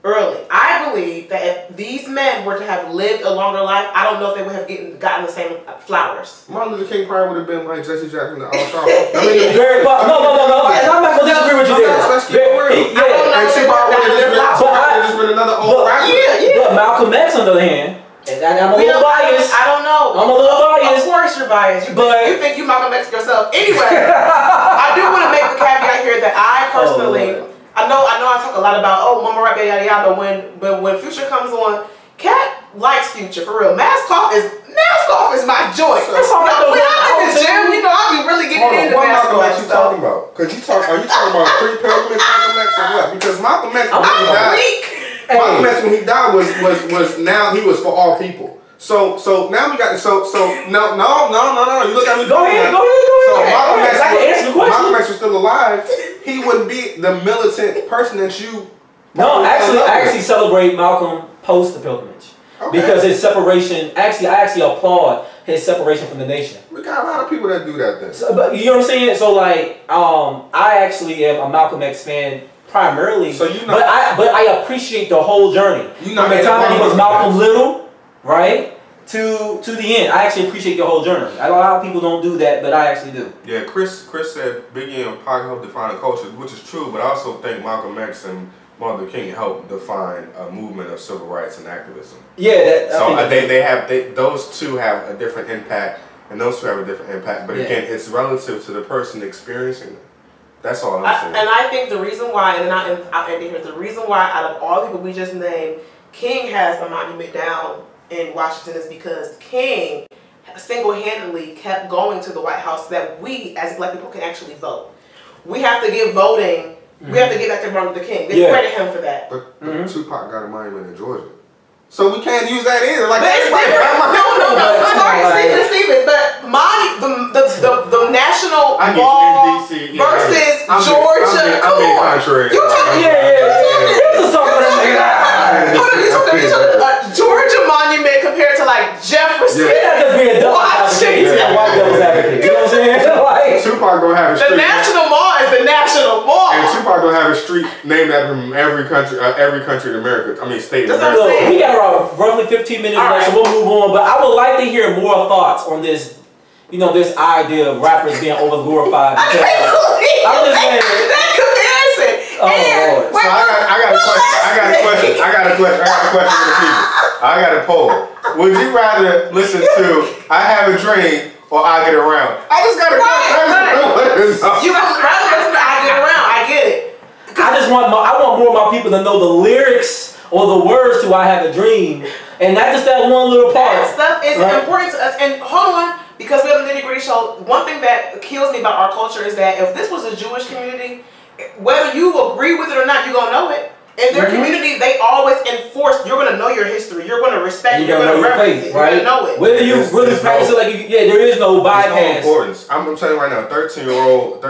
early. I believe that if these men were to have lived a longer life, I don't know if they would have gotten the same flowers. Martin Luther King probably would have been like Jesse Jackson. No. And I'm not going to disagree with you there. Let's keep it real. And Tupac would have just been another old rapper. But Malcolm X, on the other hand, and I'm a little biased. I don't know. I'm a little biased. Of course you're biased. You think you Malcolm X yourself. Anyway, I do want to make the caveat here that I personally, I know I talk a lot about, mama rap, yada yada, but when Future comes on, Cat likes Future, for real. Mask Off is my joint. That's all right. When I'm in the gym, you know, I'll be really getting into Mask Off. What Malcolm X you talking about? Are you talking about pre-pilgrimage Malcolm X or what? Because Malcolm X, Malcolm X when he died was now he was for all people. So now we got no. You look at me. Go ahead. So Malcolm X was still alive. He wouldn't be the militant person that you. No, I actually celebrate Malcolm post the pilgrimage. Okay. Because his separation, I actually applaud his separation from the nation. We got a lot of people that do that then. So, but you know what I'm saying? So like, I actually am a Malcolm X fan primarily. So you know, but I appreciate the whole journey. You know, from the time he was Malcolm Little, right, to the end. I actually appreciate the whole journey. A lot of people don't do that, but I actually do. Yeah, Chris said Biggie and Pac helped define a culture, which is true. But I also think Malcolm X and Martin Luther King helped define a movement of civil rights and activism. Yeah, those two have a different impact, and those two have a different impact. But again, it's relative to the person experiencing it. That's all I'm saying. And I think the reason why, and I'll end here, the reason why out of all the people we just named, King has a monument down in Washington is because King single-handedly kept going to the White House so that we, as Black people, can actually vote. We have to give voting. We have to get back to Martin Luther King. They credit him for that. But Tupac got a monument in Georgia. So we can't use that either. Like, but it's different. No. Sorry, Stephen. But the national mall versus Georgia. Come on. You talking? Georgia monument compared to like Jefferson. Washington. White devil's advocate. You know what I'm saying? Like, Tupac gonna have a street. The national mall is the national mall. And Tupac gonna have a street named after him every country in America. I mean, state in America. Look, we got around roughly 15 minutes left, so we'll move on. But I would like to hear more thoughts on this. You know, this idea of rappers being over glorified. I'm just saying that comparison. Oh, Lord. So I got a question. I got a question for the people. I got a poll. Would you rather listen to "I Have a Dream" or "I Get Around"? I just got a question. You would rather listen to "I Get Around"? I get it. I want more of my people to know the lyrics or the words to "I Have a Dream," and not just that one little part. That stuff is important to us. And hold on, because we have a nitty-gritty show. One thing that kills me about our culture is that if this was a Jewish community, whether you agree with it or not, you're gonna know it. In their community, they always enforce, you're going to know your history, you're going to respect it, you're going to reverence it, you're going to know it. Whether you really practice it like there is no bypass. No importance. I'm telling you right now, 13-year-old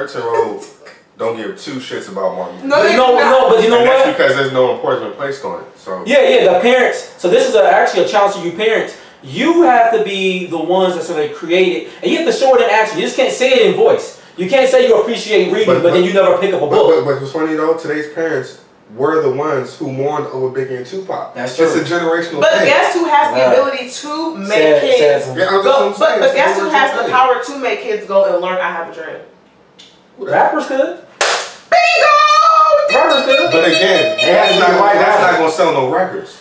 don't give two shits about Martin. But you know what? That's because there's no importance placed on it. So the parents. So this is actually a challenge to you parents. You have to be the ones that sort of create it, and you have to show it in action. You just can't say it in voice. You can't say you appreciate reading, but then you never pick up a book. But what's funny though, today's parents were the ones who mourned over Biggie and Tupac. That's true. It's a generational But thing. Guess who has the ability to make kids go? But guess who has the power to make kids go and learn "I Have a Dream"? Rappers could. Bingo! Rappers could. But again, that's not going to sell no records.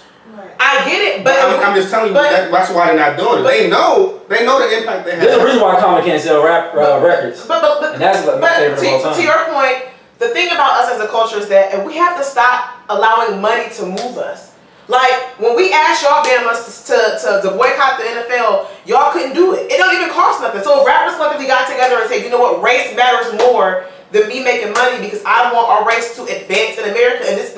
I get it, but I'm just telling you that's why they're not doing it. They know the impact they have. There's a reason why Common can't sell records. And that's my favorite of all time. To your point, the thing about us as a culture is that we have to stop allowing money to move us. Like, when we asked y'all damn us to boycott the NFL, y'all couldn't do it. It don't even cost nothing. So rappers collectively got together and said, you know what, race matters more than me making money because I want our race to advance in America. And if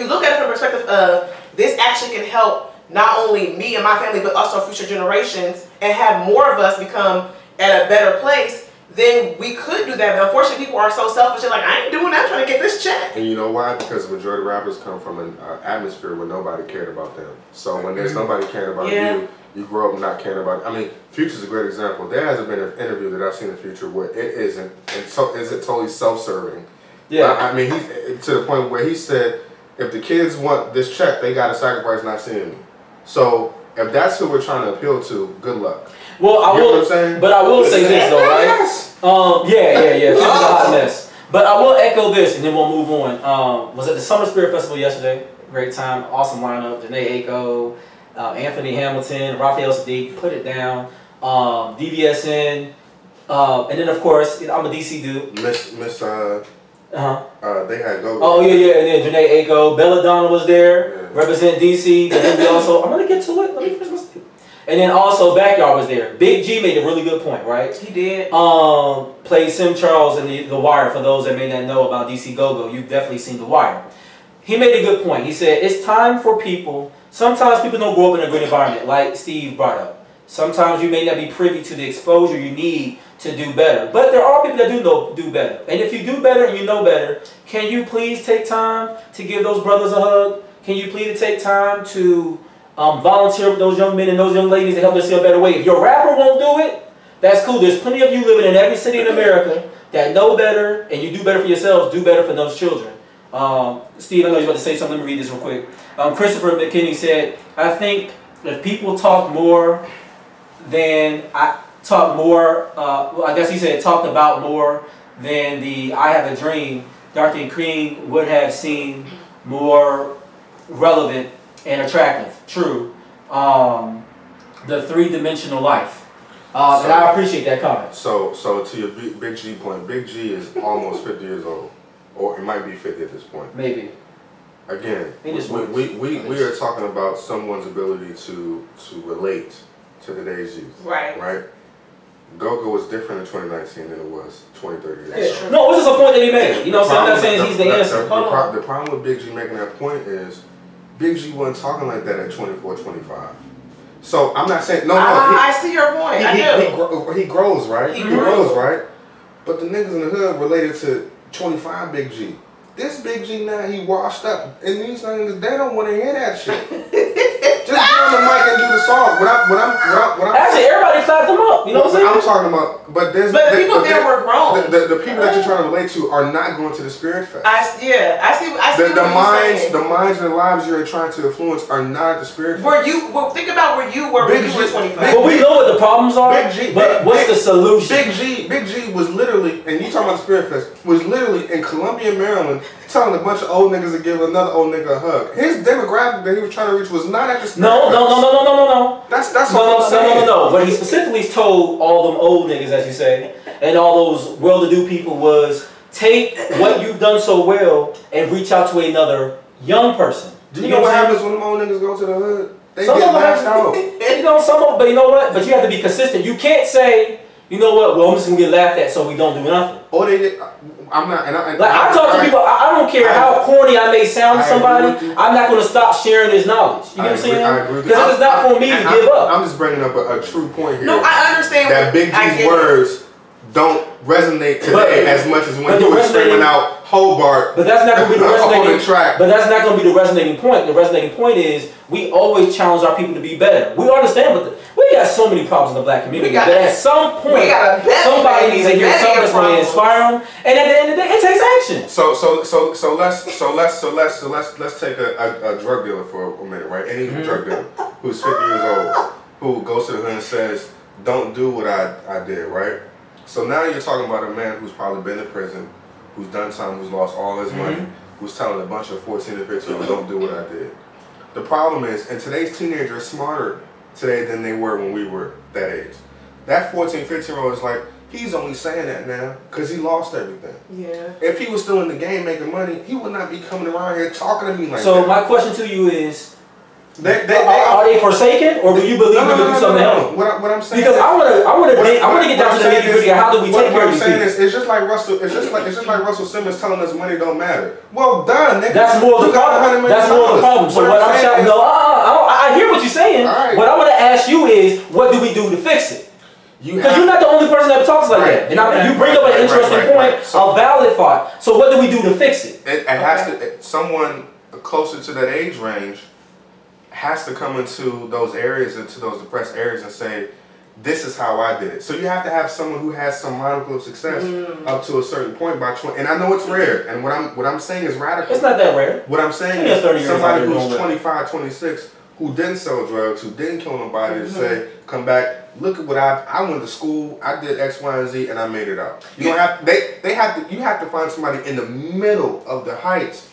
you look at it from the perspective of this actually can help not only me and my family, but also future generations and have more of us become at a better place, then we could do that. But unfortunately, people are so selfish. They're like, I ain't doing that. I'm trying to get this check. And you know why? Because the majority of rappers come from an atmosphere where nobody cared about them. So when there's nobody caring about you, you grow up not caring about. I mean, Future's a great example. There hasn't been an interview that I've seen in Future where it isn't, and so is it totally self-serving. Yeah. I mean, he's to the point where he said, if the kids want this check, they got to sacrifice not seeing me. So if that's who we're trying to appeal to, good luck. Well, I will say this though, right? It's a hot mess. But I will echo this, and then we'll move on. Was at the Summer Spirit Festival yesterday. Great time, awesome lineup. Janae Aiko, Anthony Hamilton, Raphael Sadiq, Put It Down, DVSN, and then of course I'm a DC dude. They had Go. Oh yeah, and then Janae Aiko, Belladonna was there, represent DC. But then we also, I'm gonna get to it. Let me finish my statement. And then also Backyard was there. Big G made a really good point, right? He did. Played Sim Charles in the Wire. For those that may not know about DC Go-Go, you've definitely seen The Wire. He made a good point. He said it's time for people. Sometimes people don't grow up in a good environment, like Steve brought up. Sometimes you may not be privy to the exposure you need to do better. But there are people that do better. And if you do better and you know better, can you please take time to give those brothers a hug? can you please take time to volunteer with those young men and those young ladies to help us see a better way? If your rapper won't do it, that's cool. There's plenty of you living in every city in America that know better, and you do better for yourselves, do better for those children. Steve, I know you're about to say something. Let me read this real quick. Christopher McKinney said, I think if people talk more than I guess he said talked about more than the I Have a Dream, Dark and Cream would have seemed more relevant and attractive. True. The three-dimensional life. And I appreciate that comment. So to your Big G point, Big G is almost 50 years old. Or it might be 50 at this point. Maybe. Again, we are talking about someone's ability to relate to today's youth. Right. Right? Go-Go was different in 2019 than it was 20, 30 years ago. No, it was just a point that he made. You know what I'm not saying he's the answer. The problem with Big G making that point is Big G wasn't talking like that at 24, 25. So I'm not saying I see your point. He grows, right? He grows, right? But the niggas in the hood related to 25 Big G. This Big G now, he washed up, and these niggas, they don't want to hear that shit. Just get on the mic and do the song. Actually, everybody clapped them up. You know what I'm saying? I'm talking about, but the people there were grown. The people that you're trying to relate to are not going to the Spirit Fest. I see. The minds and the lives you're trying to influence are not at the Spirit Fest. Think about where you were when you were 25. Well, we know what the problems are. But what's the solution? Big G was literally, and you talking about the Spirit Fest, was literally in Columbia, Maryland, telling a bunch of old niggas to give another old nigga a hug. His demographic that he was trying to reach was not at the Spirit Fest. No. That's what I'm saying. No. But he specifically told all them old niggas, as you say, and all those well-to-do people was take what you've done so well and reach out to another young person. Do you know what happens when them old niggas go to the hood? They get lashed out. But you know what? But you have to be consistent. You can't say, you know what? Well, I'm just gonna get laughed at, so we don't do nothing. Or they get. I'm not. I talk to people. I don't care how corny I may sound to somebody. I'm not gonna stop sharing this knowledge. You know what I'm saying? Because it's not for me to give up. I'm just bringing up a true point here. No, I understand that Big G's words don't resonate today as much as when he was screaming out Hobart. But that's not going to be the resonating track. But that's not going to be the resonating point. The resonating point is we always challenge our people to be better. We understand, but we got so many problems in the black community. But at some point, somebody needs to hear something that's going to inspire them. And at the end of the day, it takes action. So let's take a drug dealer for a minute, right? Any drug dealer who's 50 years old, who goes to the hood and says, "Don't do what I did," right? So now you're talking about a man who's probably been in prison, who's done time, who's lost all his money, who's telling a bunch of 14 and 15-year-olds, "Don't do what I did." The problem is, and today's teenagers are smarter today than they were when we were that age. That 14, 15-year-old is like, he's only saying that now because he lost everything. Yeah. If he was still in the game making money, he would not be coming around here talking to me like that. So my question to you is, are they forsaken, or do you believe we can do something else? What I'm saying, because I want to get down to the nitty-gritty of how do we take care of these people. It's just like Russell Simmons telling us money don't matter. Well, done, nigga. That's more of the problem. That's more of the problem. So what I'm saying, I hear what you're saying. Right. What I want to ask you is, what do we do to fix it? Because you're not the only person that talks like that. And you bring up an interesting point, a valid thought. So what do we do to fix it? It has to. Someone closer to that age range has to come into those areas, into those depressed areas, and say, "This is how I did it." So you have to have someone who has some modicum of success up to a certain point by 20. And I know it's rare. And what I'm saying is radical. It's not that rare. What I'm saying is somebody who's 25, 26, who didn't sell drugs, who didn't kill nobody, to say, "Come back. Look at what I went to school. I did X, Y, and Z, and I made it out." You don't have. You have to find somebody in the middle of the heights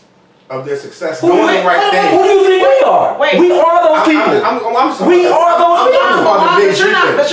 of their success, doing the right thing. Who do you think we are? We are those people. We are those people. But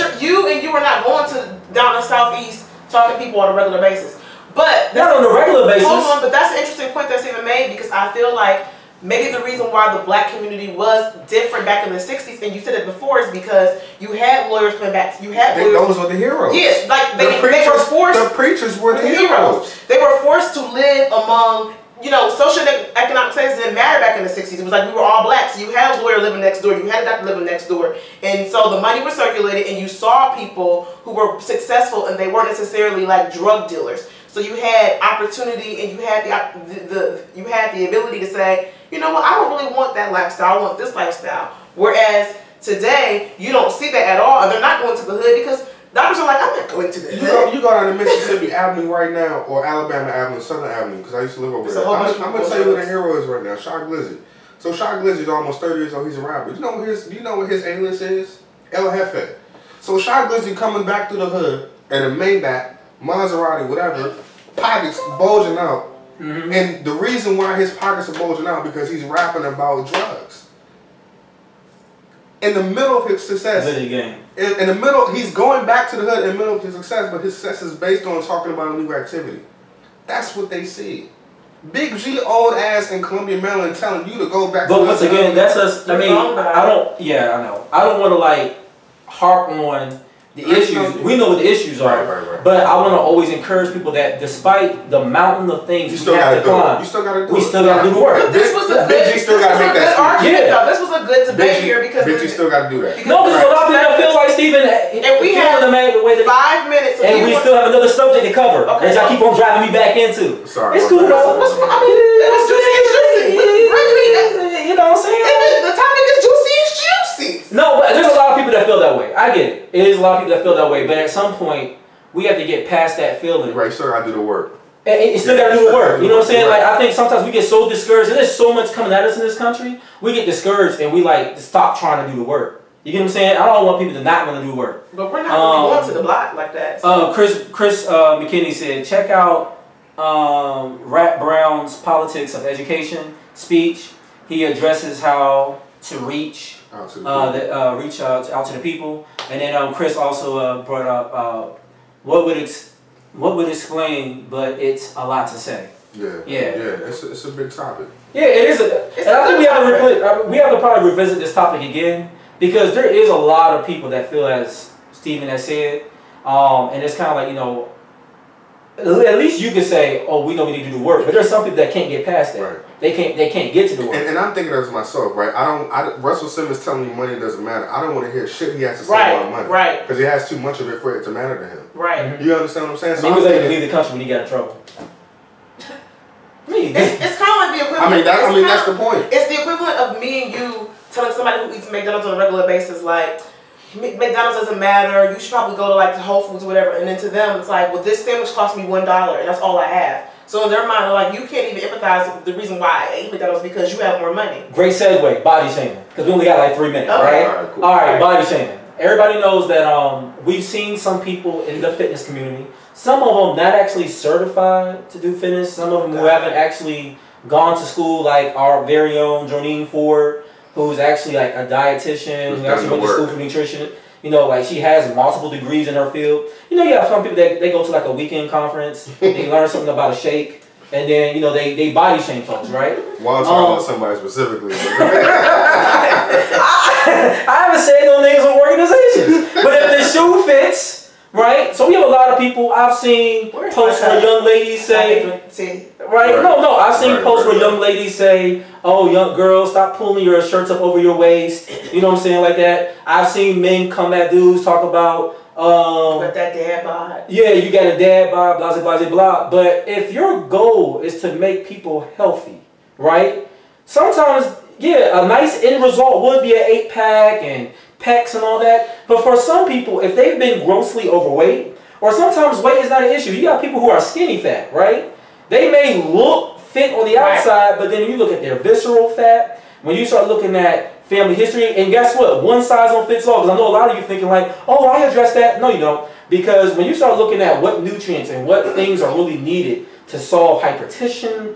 you are not going to down the southeast talking to people on a regular basis. But not on a regular basis. Hold on, but that's an interesting point that's even made, because I feel like maybe the reason why the black community was different back in the 60s, and you said it before, is because you had lawyers coming back. You had lawyers. Those were the heroes. Yeah, like they were forced. The preachers were the heroes. They were forced to live among, socioeconomic status didn't matter back in the 60s. It was like we were all black. So you had a lawyer living next door. You had a doctor living next door. And so the money was circulated, and you saw people who were successful, and they weren't necessarily like drug dealers. So you had opportunity, and you had you had the ability to say, you know what, I don't really want that lifestyle. I want this lifestyle. Whereas today, you don't see that at all, and they're not going to the hood because doctors are like, I'm not going to the hood. You go down to Mississippi Avenue right now, or Alabama Avenue, Southern Avenue, because I used to live over there. I'm gonna tell you who the hero is right now, Shock Glizzy. So Shock Glizzy is almost 30 years old. He's a rapper. You know what his A-list is? El Jefe. So Shock Glizzy coming back through the hood in a Maybach, Maserati, whatever, pockets bulging out. And the reason why his pockets are bulging out because he's rapping about drugs. In the middle of his success, in the middle, he's going back to the hood in the middle of his success, but his success is based on talking about illegal activity. That's what they see. Big G old ass in Columbia, Maryland, telling you to go back. But once again, that's us. I mean, I don't. Yeah, I know. I don't want to like harp on the issues. We know what the issues are. Right. But I want to always encourage people that despite the mountain of things we have to climb, we still got to do the work. This was a good. This was a good argument, though. This was a good debate here because Big G still got to do that. No, because a lot of people feel like Stephen, and we have the 5 minutes, and we still have another subject to cover, which I keep on driving me back into. Sorry, it's cool, though. I mean, it was juicy. You know what I'm saying? The topic is juicy. It's juicy. No, but there's a lot of people that feel that way. I get it. It is a lot of people that feel that way, but at some point, we have to get past that feeling. Right, still got to do the work. And you still got to do the work. You know what I'm saying? Like, I think sometimes we get so discouraged, and there's so much coming at us in this country, we get discouraged and we like to stop trying to do the work. You get what I'm saying? I don't want people to not want to do work. But we're not really going to the block like that. So. Chris McKinney said, check out Rat Brown's Politics of Education speech. He addresses how to reach out to the people. And then Chris also brought up what would explain, but it's a lot to say. Yeah. It's a big topic. Yeah, it is. And I think we have to probably revisit this topic again because there is a lot of people that feel as Stephen has said, and it's kind of like, you know, at least you could say, oh, we know we need to do work, but there's some people that can't get past that. Right. They can't get to the work. And I'm thinking of myself, right? Russell Simmons telling me money doesn't matter. I don't want to hear shit he has to say about money. Right. Because he has too much of it for it to matter to him. Right. You understand what I'm saying? So he was able to leave the country when he got in trouble. It's kind of like the equivalent. That's the point. It's the equivalent of me and you telling somebody who eats McDonald's on a regular basis, like, McDonald's doesn't matter, you should probably go to like the Whole Foods or whatever, and then to them it's like, well, this sandwich cost me $1 and that's all I have. So in their mind, they're like, you can't even empathize with the reason why I ate McDonald's because you have more money. Great segue, body shaming, because we only got like 3 minutes, okay. Right? Cool. All right, body shaming. Everybody knows that we've seen some people in the fitness community, some of them not actually certified to do fitness, some of them who haven't actually gone to school, like our very own Jonine Ford, who's actually like a dietitian, who actually went to school for nutrition. You know, like she has multiple degrees in her field. You know, you have some people that they go to like a weekend conference, they learn something about a shake, and then, you know, they body shame folks, right? Well, I'm talking about somebody specifically. I haven't said no names of organizations, but if the shoe fits, right? So we have a lot of people. I've seen posts where young ladies say, right? No, I've seen posts where young ladies say, oh, young girls, stop pulling your shirts up over your waist. You know what I'm saying, like that. I've seen men come at dudes talk about, with that dad bod. Yeah, you got a dad bod, blah, blah, blah, blah. But if your goal is to make people healthy, right? Sometimes, yeah, a nice end result would be an 8-pack and pecs and all that. But for some people, if they've been grossly overweight, or sometimes weight is not an issue. You got people who are skinny fat, right? They may look fit on the outside, but then you look at their visceral fat, when you start looking at family history, and guess what? One size don't fit all, because I know a lot of you thinking like, oh, I address that. No, you don't. Because when you start looking at what nutrients and what things are really needed to solve hypertension,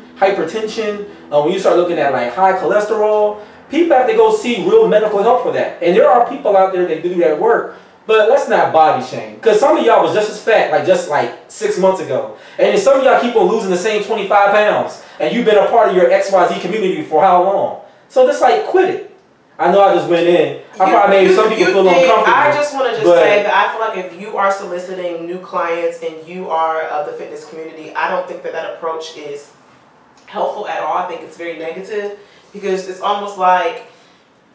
when you start looking at like high cholesterol, people have to go see real medical help for that. And there are people out there that do that work. But let's not body shame. Because some of y'all was just as fat just like 6 months ago. And then some of y'all keep on losing the same 25 pounds. And you've been a part of your XYZ community for how long? So just like quit it. I know I just went in. I probably made some people feel uncomfortable. I just want to say that I feel like if you are soliciting new clients and you are of the fitness community, I don't think that approach is helpful at all. I think it's very negative because it's almost like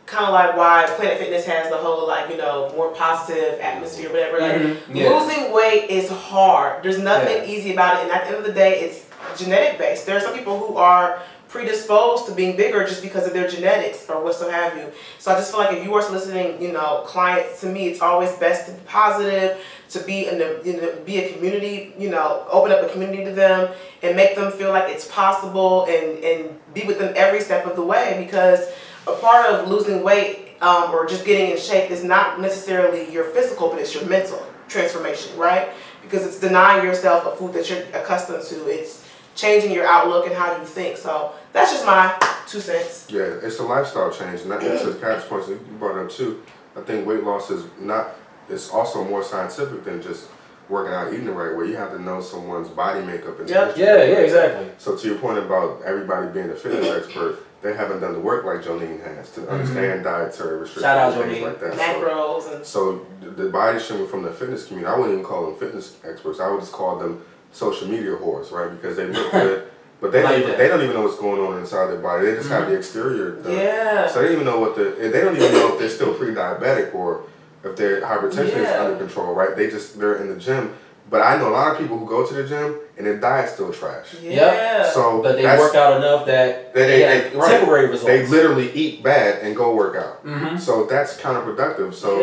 kind of like why Planet Fitness has the whole like, you know, more positive atmosphere, whatever. Like, losing weight is hard. There's nothing easy about it, and at the end of the day, it's genetic based. There are some people who are predisposed to being bigger just because of their genetics or what so have you. So I just feel like if you are soliciting, you know, clients, to me, it's always best to be positive, to be in the, you know, be a community, you know, open up a community to them and make them feel like it's possible, and be with them every step of the way, because a part of losing weight or just getting in shape is not necessarily your physical, but it's your mental transformation, right? Because it's denying yourself a food that you're accustomed to. It's changing your outlook and how you think. So that's just my 2 cents. Yeah, it's a lifestyle change, and that's to Kat's point, you brought it up too. I think weight loss is not, it's also more scientific than just working out, eating the right way. You have to know someone's body makeup and exactly. So to your point about everybody being a fitness expert, they haven't done the work like Jolene has to understand dietary restrictions and things like that. Macros and so the body shaming from the fitness community, I wouldn't even call them fitness experts. I would just call them social media whores, right? Because they look good, but they don't even know what's going on inside their body. They just have the exterior done. So they don't even know they don't even know if they're still pre-diabetic or if their hypertension is under control, right? They're in the gym. But I know a lot of people who go to the gym and their diet's still trash. So but they work out enough that they have temporary results. They literally eat bad and go work out. So that's counterproductive. So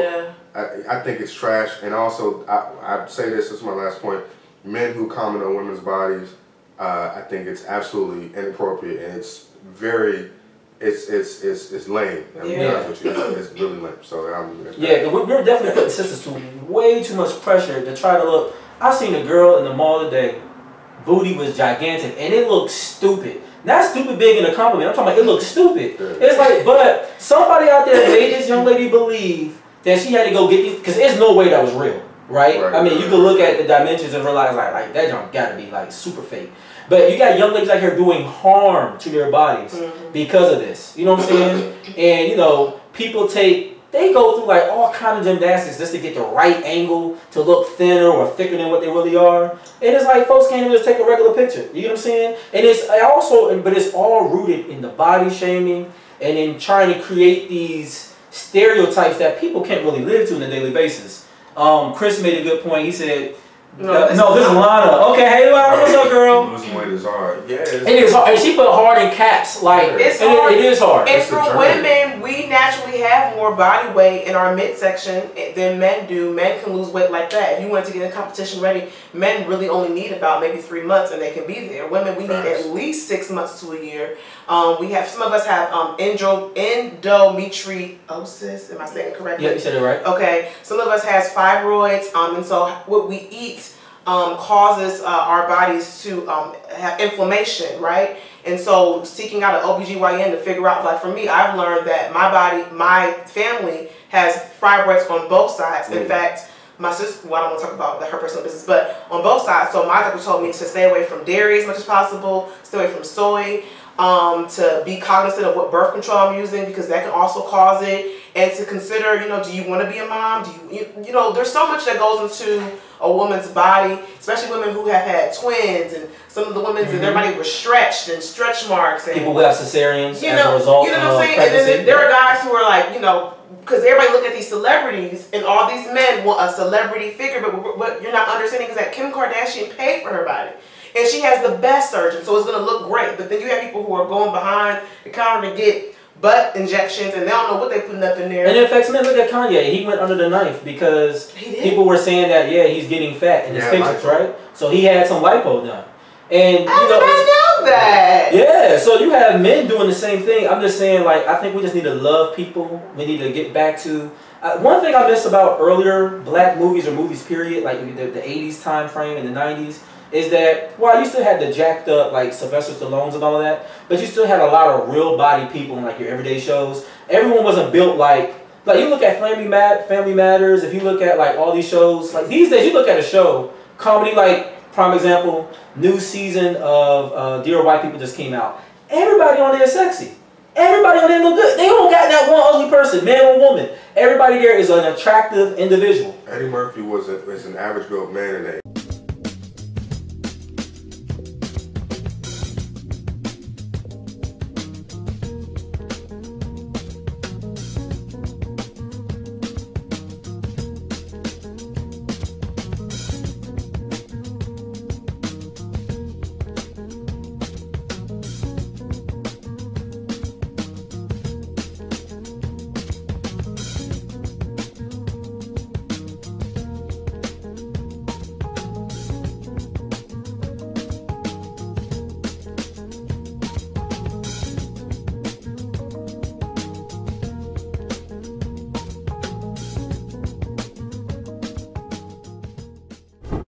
I think it's trash. And also, I say this is my last point. Men who comment on women's bodies, I think it's absolutely inappropriate, and it's very, it's lame. I'm be honest with you, it's really lame. So we're definitely putting sisters to way too much pressure to try to look. I seen a girl in the mall today, booty was gigantic, and it looked stupid. Not stupid big in a compliment. I'm talking about it looked stupid. It's like, but somebody out there made this young lady believe that she had to go get these, because there's no way that was real. Right? I mean, you can look at the dimensions and realize like that junk gotta be like super fake. But you got young ladies out here doing harm to their bodies because of this. You know what I'm saying? And you know, people they go through like all kind of gymnastics just to get the right angle to look thinner or thicker than what they really are. And it's like folks can't even just take a regular picture. You know what I'm saying? And it's all rooted in the body shaming and in trying to create these stereotypes that people can't really live to on a daily basis. Chris made a good point. He said, no, this is Lana. Okay, hey Lana, what's up, girl? Losing weight is hard. Yeah, it is hard. And she put hard in caps. Like, it's hard. It is hard. And for women, we naturally have more body weight in our midsection than men do. Men can lose weight like that. If you wanted to get in competition ready, men really only need about maybe 3 months and they can be there. Women, we need at least 6 months to a year. We have, some of us have endometriosis. Am I saying it correctly? Yeah, you said it right. Okay. Some of us has fibroids, and so what we eat causes our bodies to have inflammation, right? And so seeking out an OBGYN to figure out, like for me, I've learned that my family has fibroids on both sides. In fact, my sister, well, I don't want to talk about her personal business, but on both sides. So my doctor told me to stay away from dairy as much as possible, stay away from soy, to be cognizant of what birth control I'm using, because that can also cause it, and to consider, you know, do you want to be a mom? Do you know, there's so much that goes into a woman's body, especially women who have had twins, and some of the women in their body were stretched and stretch marks, and people who have cesareans as a result. You know what I'm saying? Pregnancy. And then there are guys who are like, you know, because everybody look at these celebrities, and all these men want a celebrity figure, but what you're not understanding is that Kim Kardashian paid for her body. And she has the best surgeon, so it's going to look great. But then you have people who are going behind the counter to get butt injections, and they don't know what they're putting up in there. And it affects men. Look at Kanye. He went under the knife because people were saying that, he's getting fat in his pictures, right? So he had some lipo done. And I did not know that. Yeah, so you have men doing the same thing. I'm just saying, like, I think we just need to love people. We need to get back to... one thing I missed about earlier black movies or movies, period, like the 80s time frame and the 90s, is that, well, you still had the jacked up, like, Sylvester Stallones and all of that, but you still had a lot of real body people in, like, your everyday shows. Everyone wasn't built like you look at Family Matters, if you look at, like, all these shows, like, these days you look at a show, comedy, like, prime example, new season of Dear White People just came out. Everybody on there is sexy. Everybody on there look good. They don't got that one ugly person, man or woman. Everybody there is an attractive individual. Eddie Murphy is an average built man today.